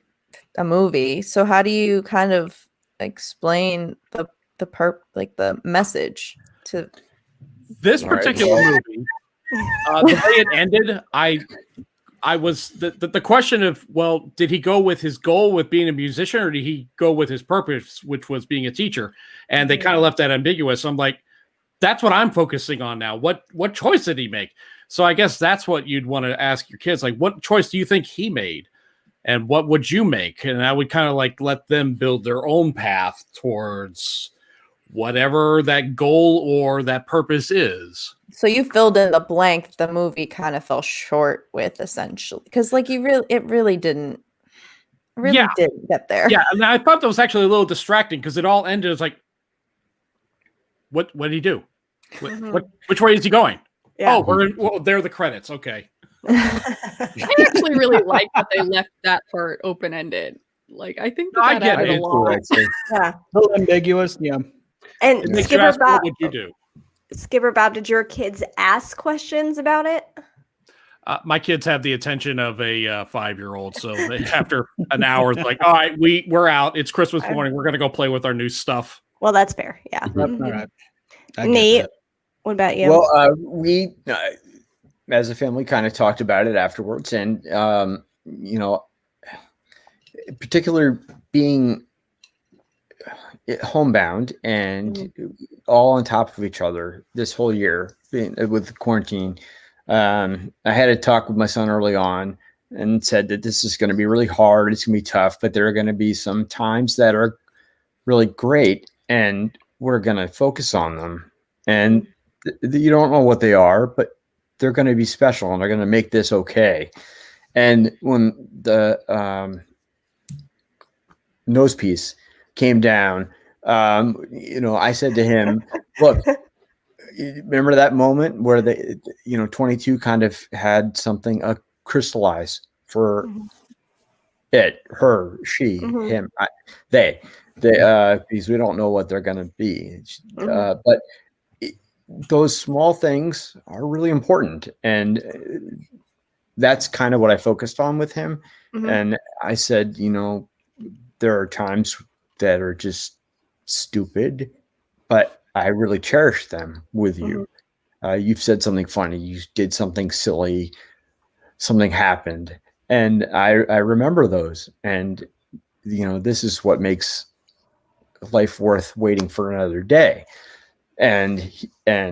a movie. So how do you kind of explain the message to this particular movie? The way it ended, I was the question of, well, did he go with his goal with being a musician, or did he go with his purpose, which was being a teacher? And they kind of left that ambiguous. I'm like, that's what I'm focusing on now. What choice did he make? So I guess that's what you'd want to ask your kids. Like, what choice do you think he made? And what would you make? And I would kind of like let them build their own path towards whatever that goal or that purpose is. So you filled in the blank the movie kind of fell short with, essentially, because like it really didn't get there. Yeah, and I thought that was actually a little distracting because it all ended as like, what did he do? Which way is he going? Yeah. There are the credits. Okay. I actually really like that they left that part open ended. Like, I think I get added it. a lot. Yeah, A little ambiguous. Yeah. And Skipper Bob, what would you do? Skipper Bob, did your kids ask questions about it? My kids have the attention of a 5-year-old, so after an hour, it's like, all right, we're out. It's Christmas morning. We're gonna go play with our new stuff. Well, that's fair. Yeah. All right. Nate, what about you? Well, as a family, kind of talked about it afterwards, and particular being homebound and all on top of each other this whole year with quarantine. I had a talk with my son early on and said that this is going to be really hard. It's going to be tough, but there are going to be some times that are really great, and we're going to focus on them. And you don't know what they are, but they're going to be special, and they're going to make this okay. And when the nose piece came down, I said to him, look, remember that moment where 22 kind of had something crystallize for it, her, she, him, they, because we don't know what they're going to be. But those small things are really important. And that's kind of what I focused on with him. And I said, there are times that are just stupid, but I really cherish them with you. You've said something funny. You did something silly. Something happened. And I remember those. And, this is what makes life worth waiting for another day. And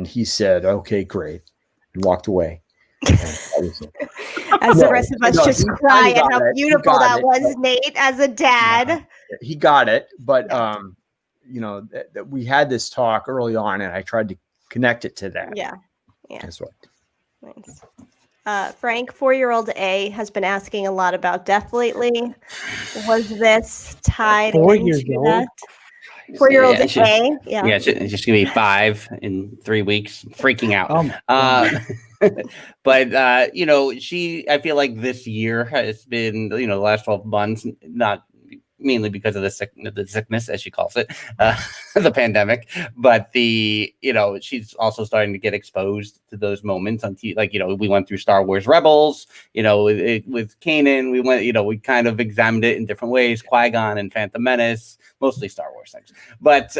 he said, okay, great. And walked away. As the rest of us just cry at how beautiful that was, Nate, as a dad. He got it. But, we had this talk early on, and I tried to connect it to that. Yeah. That's right. Nice. Frank, 4-year-old A has been asking a lot about death lately. Was this tied into that? 4-year-old A? Yeah, it's just going to be 5 in 3 weeks. Freaking out. But, I feel like this year has been, the last 12 months, not mainly because of the sickness, as she calls it, the pandemic, but she's also starting to get exposed to those moments on TV. Like, we went through Star Wars Rebels, with Kanan, we went, we kind of examined it in different ways, Qui-Gon and Phantom Menace, mostly Star Wars things. But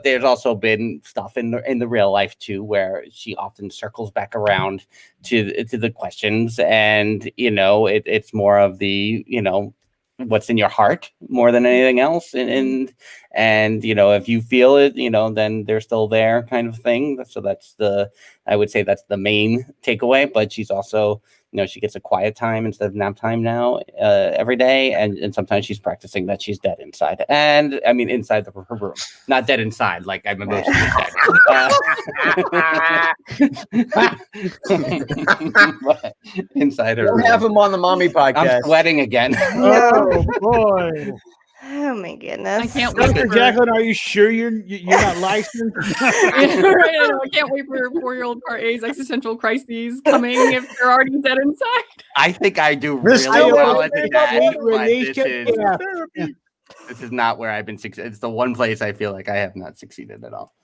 there's also been stuff in the real life too, where she often circles back around to the questions, and, it's more of the, what's in your heart more than anything else, and if you feel it, then they're still there, kind of thing. So I would say that's the main takeaway. But she's also, she gets a quiet time instead of nap time now every day, and sometimes she's practicing that she's dead inside, and I mean inside her room, not dead inside like I'm emotionally dead. Inside her room. Have him on the mommy podcast. I'm sweating again. Oh boy. Oh my goodness. I can't wait. Dr. Jacqueline, are you sure you're not licensed? I can't wait for 4-year-old Part A's existential crises coming if they're already dead inside. I think I do really well at that, but this is not where I've been succeeding. It's the one place I feel like I have not succeeded at all.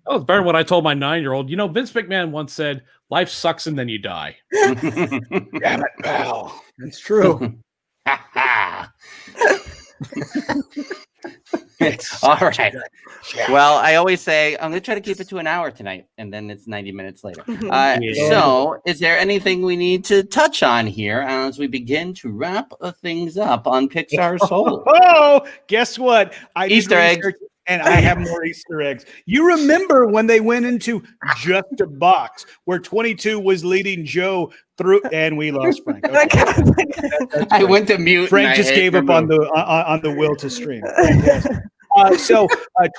Oh, it's better than what I told my 9-year-old. Vince McMahon once said, life sucks and then you die. Damn it, pal. That's true. All right. Well, I always say I'm going to try to keep it to an hour tonight, and then it's 90 minutes later. So, is there anything we need to touch on here as we begin to wrap things up on Pixar Soul? Oh, guess what? I did Easter eggs. And I have more Easter eggs. You remember when they went into Just a Box, where 22 was leading Joe through, and we lost Frank. Okay. I went to mute. Frank just gave up on the will to stream. So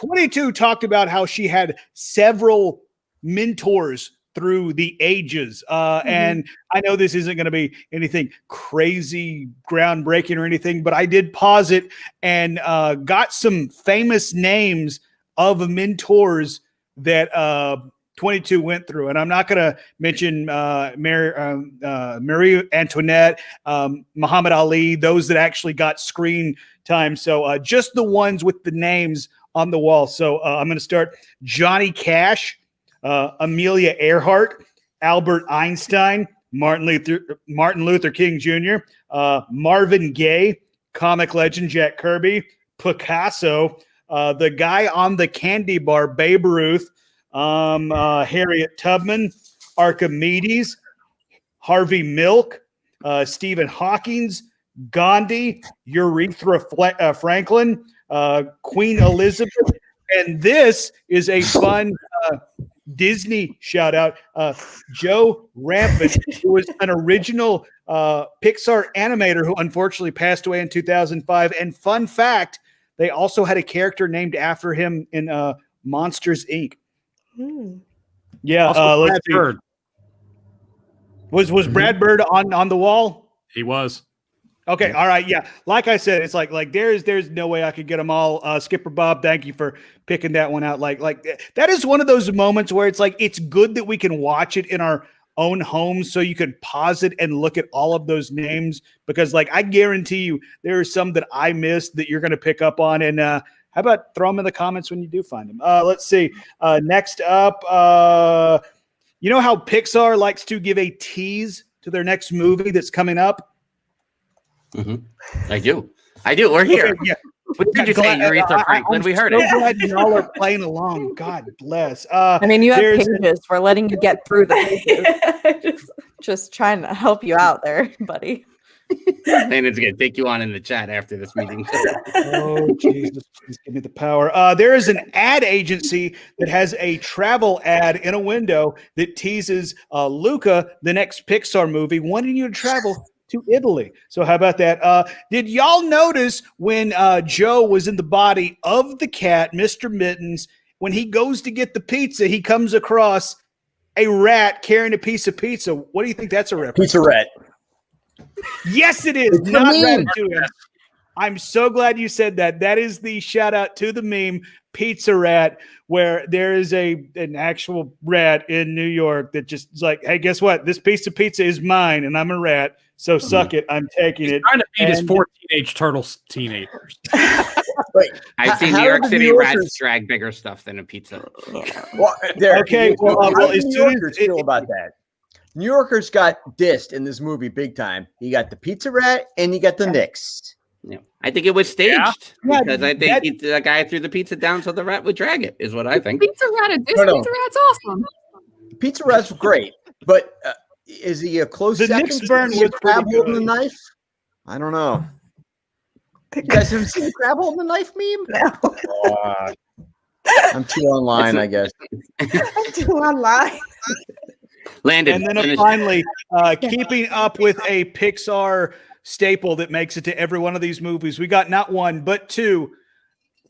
22 talked about how she had several mentors through the ages. And I know this isn't going to be anything crazy groundbreaking or anything, but I did pause it and got some famous names of mentors that 22 went through. And I'm not going to mention Marie Antoinette, Muhammad Ali, those that actually got screen time. So just the ones with the names on the wall. So I'm going to start Johnny Cash, Amelia Earhart, Albert Einstein, Martin Luther King Jr., Marvin Gaye, comic legend Jack Kirby, Picasso, the guy on the candy bar, Babe Ruth, Harriet Tubman, Archimedes, Harvey Milk, Stephen Hawking's, Gandhi, Urethra Franklin, Queen Elizabeth, and this is a fun Disney shout out. Joe Rampant, who was an original Pixar animator who unfortunately passed away in 2005. And fun fact, they also had a character named after him in Monsters Inc. Yeah, let's see. Bird. Was Brad Bird on the wall? He was. Okay, all right, yeah. Like I said, it's like there's no way I could get them all. Skipper Bob, thank you for picking that one out. Like that is one of those moments where it's like it's good that we can watch it in our own homes, so you can pause it and look at all of those names, because like I guarantee you there are some that I missed that you're going to pick up on. And how about throw them in the comments when you do find them? Let's see. Next up, you know how Pixar likes to give a tease to their next movie that's coming up? Mm-hmm. I do. We're here. Okay, yeah. What did you say, Aretha Franklin? We heard it. I'm so glad y'all are playing along. God bless. I mean, you have pages. We're letting you get through the pages. just trying to help you out there, buddy. And it's going to take you on in the chat after this meeting. Oh, Jesus. Please give me the power. There is an ad agency that has a travel ad in a window that teases Luca, the next Pixar movie, wanting you to travel to Italy. So how about that? Did y'all notice when Joe was in the body of the cat, Mr. Mittens, when he goes to get the pizza, he comes across a rat carrying a piece of pizza? What do you think that's a reference? Pizza rat. Yes, it is. Not Ratatouille. I'm so glad you said that. That is the shout out to the meme Pizza Rat, where there is an actual rat in New York that just is like, hey, guess what? This piece of pizza is mine, and I'm a rat. So suck it. I'm taking it. Trying to feed his 4 teenage turtles teenagers. I've seen New York City rats drag bigger stuff than a pizza. Well, okay. Well, as New Yorkers feel about that. New Yorkers got dissed in this movie big time. You got the Pizza Rat and you got the Knicks. Yeah, I think it was staged because I think the guy threw the pizza down so the rat would drag it. Is what I think. Pizza Rat, Pizza Rat's awesome. Pizza Rat's great, but is he a close second to crab holding the knife? I don't know. You guys haven't seen the crab holding the knife meme? No. I'm too online, I guess. I'm too online. Landon. And then finally, keeping up with a Pixar staple that makes it to every one of these movies, we got not one but 2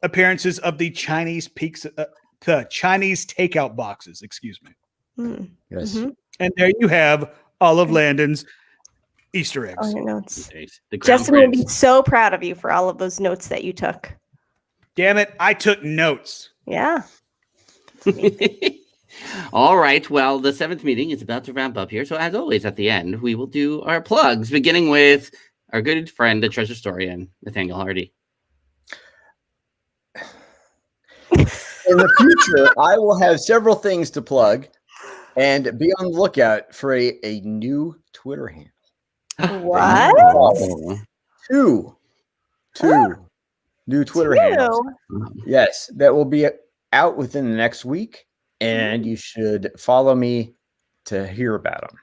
appearances of the Chinese pizza, Chinese takeout boxes. Excuse me. Yes. Mm-hmm. And there you have all of Landon's Easter eggs. Oh, your notes. Justin will be so proud of you for all of those notes that you took. Damn it! I took notes. Yeah. All right. Well, the 7th meeting is about to ramp up here. So as always, at the end, we will do our plugs, beginning with our good friend, the treasure historian, Nathaniel Hardy. In the future, I will have several things to plug, and be on the lookout for a new Twitter handle. What? Two new Twitter handles. Yes, that will be out within the next week, and you should follow me to hear about them.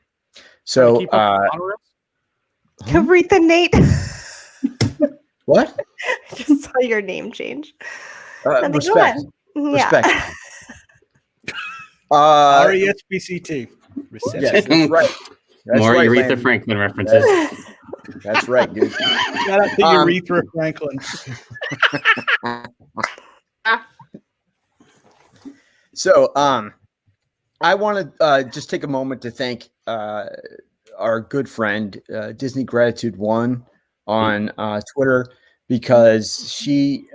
So, Aretha Nate. What? I just saw your name change. Respect. Respect. Yeah. RESPCT. Yes, that's right. That's More right, Aretha Landon. Franklin references. That's right, dude. Shout out to Aretha Franklin. So, I want to just take a moment to thank our good friend Disney Gratitude 1 on Twitter, because she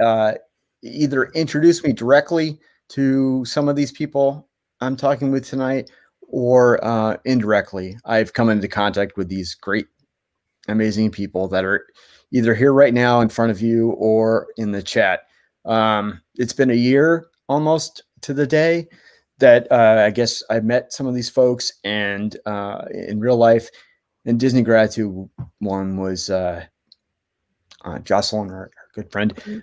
either introduced me directly to some of these people I'm talking with tonight, or indirectly. I've come into contact with these great, amazing people that are either here right now in front of you or in the chat. It's been a year almost to the day that I guess I met some of these folks, and in real life. And Disney Gratitude 1 was Jocelyn, our good friend,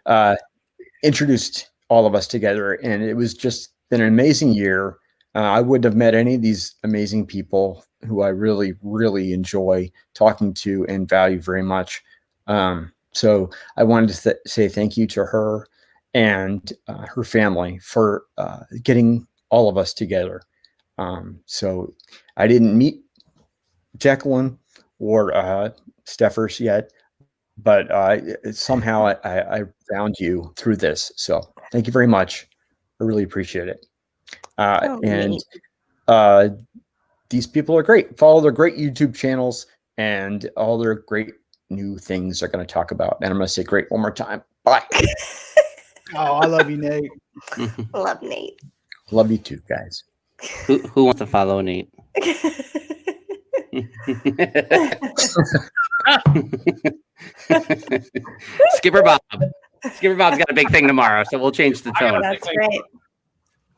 introduced all of us together, and it was just been an amazing year. I wouldn't have met any of these amazing people who I really, really enjoy talking to and value very much. So I wanted to say thank you to her and her family for getting all of us together. So I didn't meet Jacqueline or Steffers yet, but somehow I found you through this. So thank you very much. I really appreciate it. These people are great. Follow their great YouTube channels and all their great new things they're going to talk about. And I'm going to say great one more time. Bye. Oh, I love you, Nate. Love Nate. Love you too, guys. Who wants to follow Nate? Skipper Bob. Skipper Bob's got a big thing tomorrow, so we'll change the tone. That's right.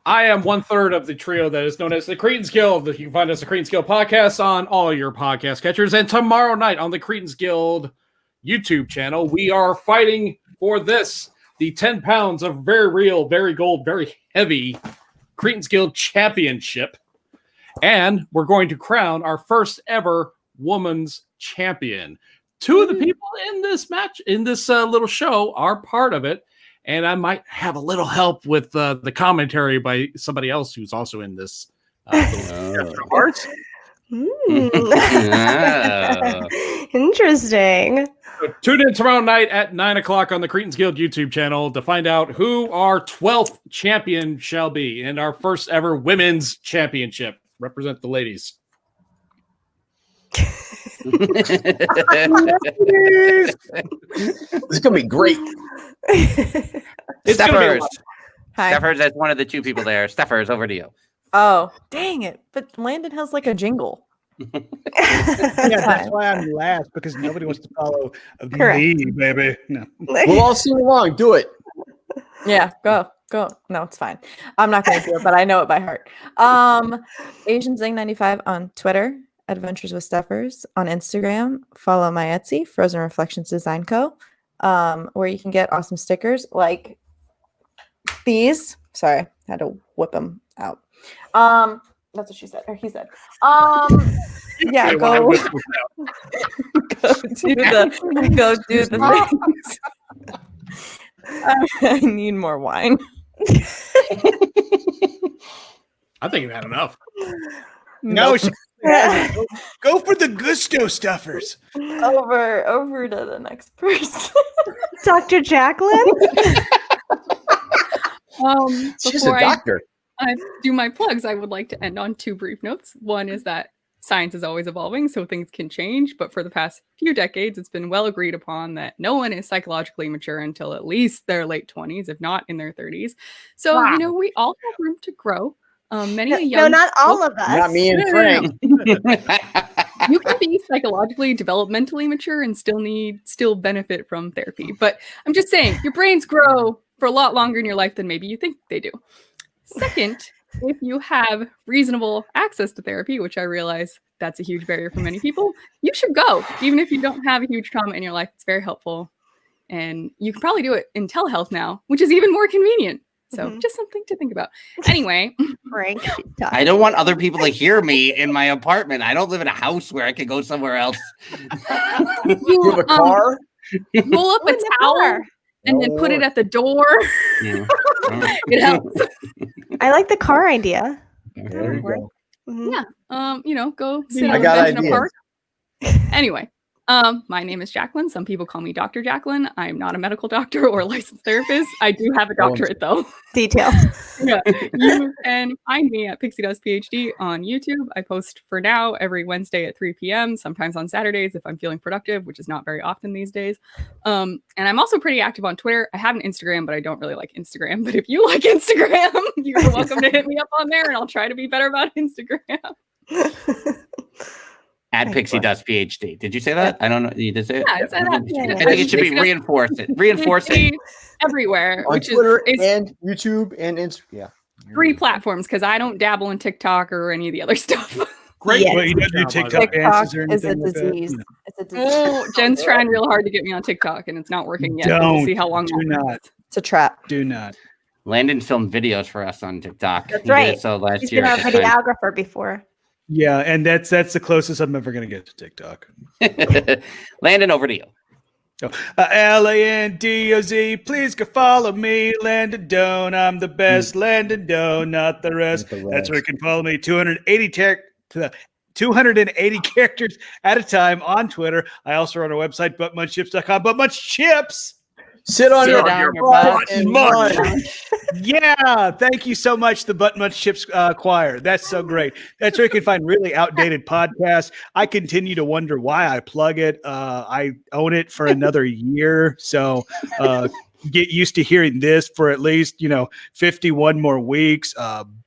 I am 1/3 of the trio that is known as the Cretans Guild. You can find us at Cretans Guild Podcast on all your podcast catchers. And tomorrow night on the Cretans Guild YouTube channel, we are fighting for this, the 10 pounds of very real, very gold, very heavy Cretans Guild Championship. And we're going to crown our first ever woman's champion. Two of the people in this match, in this little show, are part of it. And I might have a little help with the commentary by somebody else who's also in this. Interesting. So tune in tomorrow night at 9:00 on the Cretans Guild YouTube channel to find out who our 12th champion shall be and our first ever women's championship. Represent the ladies. This is going to be great. Steffers. Hi. Steffers, that's one of the two people there. Steffers, over to you. Oh, dang it. But Landon has like a jingle. Yeah, that's why I'm last, because nobody wants to follow me, baby. No. We'll all sing along. Do it. Yeah, go. No, it's fine. I'm not going to do it, but I know it by heart. Asian Zing 95 on Twitter. Adventures with Steffers on Instagram. Follow my Etsy, Frozen Reflections Design Co., where you can get awesome stickers like these. Sorry, I had to whip them out. That's what she said, or he said. Yeah, go do the things. I need more wine. I think you've had enough. No, go for the gusto stuffers. Over to the next person. Dr. Jacqueline? She's a doctor. I do my plugs. I would like to end on two brief notes. One is that science is always evolving, so things can change. But for the past few decades, it's been well agreed upon that no one is psychologically mature until at least their late 20s, if not in their 30s. So, we all have room to grow. No, not all of us. Not me and Frank. You can be psychologically, developmentally mature and still benefit from therapy. But I'm just saying, your brains grow for a lot longer in your life than maybe you think they do. Second, if you have reasonable access to therapy, which I realize that's a huge barrier for many people, you should go. Even if you don't have a huge trauma in your life, it's very helpful. And you can probably do it in telehealth now, which is even more convenient. So just something to think about. Anyway, Frank, I don't want other people to hear me in my apartment. I don't live in a house where I could go somewhere else. You have a car? Roll up a towel and then put it at the door. Yeah. It helps. I like the car idea. There you go. Yeah. Go sit I on a got bench in a ideas. park. Anyway, my name is Jacqueline. Some people call me Dr. Jacqueline. I am not a medical doctor or a licensed therapist. I do have a doctorate though. Details. Yeah. You can find me at Pixie Does PhD on YouTube. I post for now every Wednesday at 3 p.m., sometimes on Saturdays if I'm feeling productive, which is not very often these days. And I'm also pretty active on Twitter. I have an Instagram, but I don't really like Instagram. But if you like Instagram, you're welcome to hit me up on there and I'll try to be better about Instagram. At Pixie Does PhD. Did you say that? I don't know. You did say it? Yeah, I said that. I think it should be reinforced. Reinforce it. Everywhere. On which Twitter is and YouTube and Instagram. Yeah. 3 platforms because I don't dabble in TikTok or any of the other stuff. Great. Yes. Wait, you don't do TikTok dances or is a anything like that? disease. No. It's a disease. Oh, Jen's trying real hard to get me on TikTok and it's not working yet. Don't. We'll see how long Do that not. lasts. It's a trap. Do not. Landon filmed videos for us on TikTok. That's He did right. it so last He's year. been our at the time. videographer before. Yeah, and that's the closest I'm ever going to get to TikTok. Landon, over to you. Landoz, please go follow me, Landon Doan. I'm the best, Landon Doan, not the rest. That's where you can follow me. 280 characters at a time on Twitter. I also run a website, buttmunchchips.com. Buttmunchchips. Sit on your butt and munch. Yeah, thank you so much, the Butt Munch Chips choir. That's so great. That's where you can find really outdated podcasts. I continue to wonder why I plug it. I own it for another year, so get used to hearing this for at least 51 more weeks.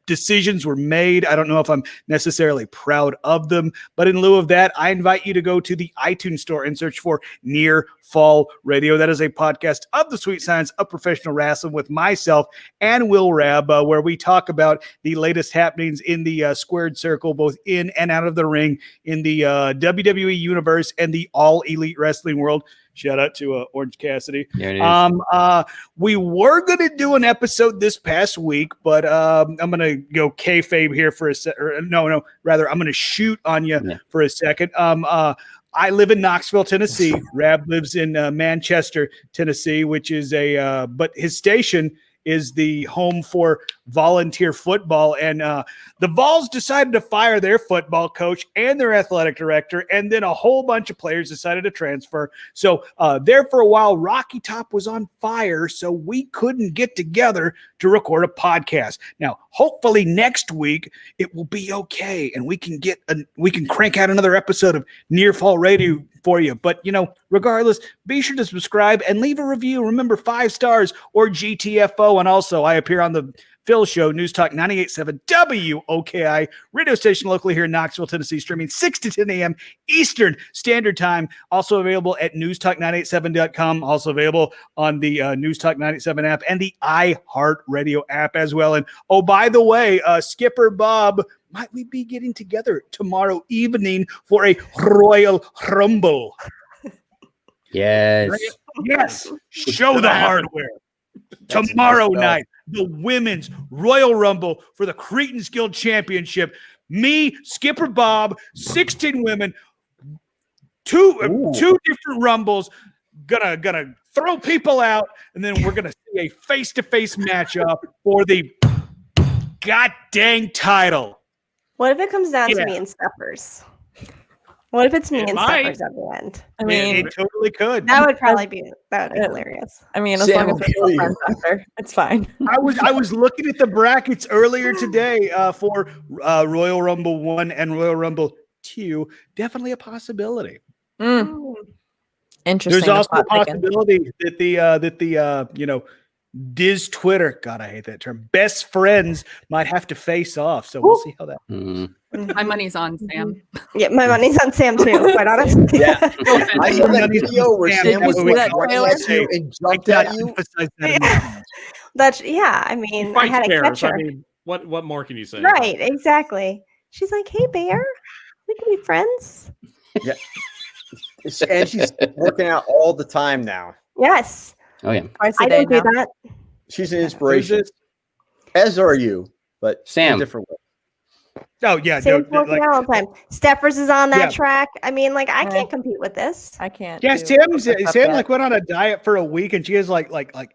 Decisions were made. I don't know if I'm necessarily proud of them, but in lieu of that, I invite you to go to the iTunes store and search for Near Fall Radio. That is a podcast of the sweet science of professional wrestling with myself and Will Rabb, where we talk about the latest happenings in the squared circle, both in and out of the ring, in the WWE universe and the all elite wrestling world. Shout out to Orange Cassidy. There it is. We were going to do an episode this past week, but I'm going to go kayfabe here for a second. Rather, I'm going to shoot on you for a second. I live in Knoxville, Tennessee. Rab lives in Manchester, Tennessee, which is but his station is the home for volunteer football. And the Vols decided to fire their football coach and their athletic director, and then a whole bunch of players decided to transfer. So there for a while, Rocky Top was on fire, so we couldn't get together to record a podcast. Now, hopefully next week it will be okay, and we can crank out another episode of Near Fall Radio for you. But, regardless, be sure to subscribe and leave a review. Remember, 5 stars or GTFO. And also, I appear on the Phil Show, News Talk 98.7 WOKI, radio station locally here in Knoxville, Tennessee, streaming 6 to 10 a.m. Eastern Standard Time. Also available at newstalk987.com. Also available on the News Talk 97 app and the iHeartRadio app as well. And, oh, by the way, Skipper Bob, might we be getting together tomorrow evening for a Royal Rumble? Yes. Yes. Show the hardware. Tomorrow night, the women's Royal Rumble for the Cretans Guild Championship. Me, Skipper Bob, 16 women, two different rumbles. Gonna throw people out, and then we're gonna see a face-to-face matchup for the god dang title. What if it comes down to me and Steppers? What if it's me and Steppers at the end? I mean, it totally could. That would be hilarious. I mean, as long as we're friends after, it's fine. I was looking at the brackets earlier today for Royal Rumble 1 and Royal Rumble 2. Definitely a possibility. Interesting. There's also a possibility that the Diz Twitter, God, I hate that term, best friends might have to face off. So we'll see how that goes. My money's on Sam. Yeah, my money's on Sam too, quite honestly. Yeah. I saw that video where Sam was running at you and jumped at you. I mean, I had a catcher. I mean, what more can you say? Right, exactly. She's like, "Hey, Bear, we can be friends." Yeah. And she's working out all the time now. Yes. Oh yeah. I don't do that. She's an inspiration. As are you, but Sam. in a different way. Oh yeah, Sam's working out all the time. Steppers is on that track. I mean, I can't compete with this. I can't. Yeah, Sam went on a diet for a week, and she has like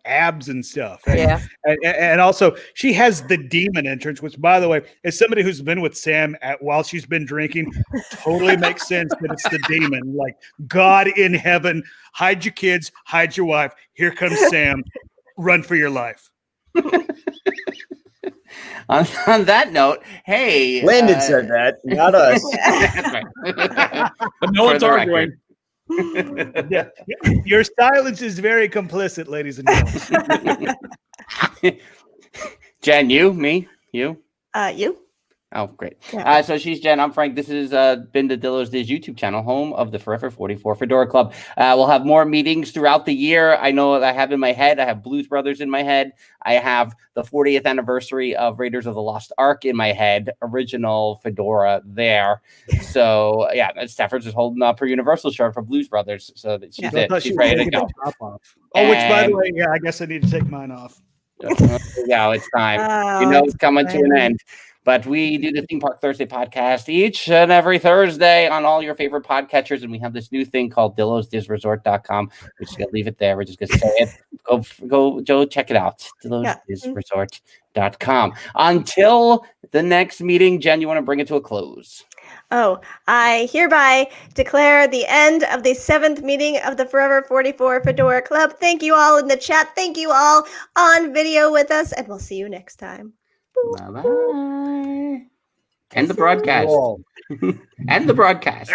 abs and stuff. And, and also she has the demon entrance, which, by the way, as somebody who's been with Sam while she's been drinking, totally makes sense that it's the demon. Like, God in heaven, hide your kids, hide your wife. Here comes Sam. Run for your life. On that note, hey, Landon said that, not us. But no one's arguing. Yeah. Your silence is very complicit, ladies and gentlemen. Jen, you? You? Oh, great. Yeah. So she's Jen. I'm Frank. This has been the Dillos Diz YouTube channel, home of the Forever 44 Fedora Club. We'll have more meetings throughout the year. I know I have in my head, I have Blues Brothers in my head. I have the 40th anniversary of Raiders of the Lost Ark in my head, original Fedora there. So, yeah, Stafford's is holding up her Universal shirt for Blues Brothers. So that she's ready to go. Oh, which, by the way, I guess I need to take mine off. Yeah, it's time. Oh, It's coming to an end. But we do the Theme Park Thursday podcast each and every Thursday on all your favorite podcatchers. And we have this new thing called DillosDizResort.com. We're just going to leave it there. We're just going to say it. Go, Joe, check it out. DillosDizResort.com. Until the next meeting, Jen, you want to bring it to a close? Oh, I hereby declare the end of the 7th meeting of the Forever 44 Fedora Club. Thank you all in the chat. Thank you all on video with us. And we'll see you next time. Bye-bye. End the broadcast. End the broadcast.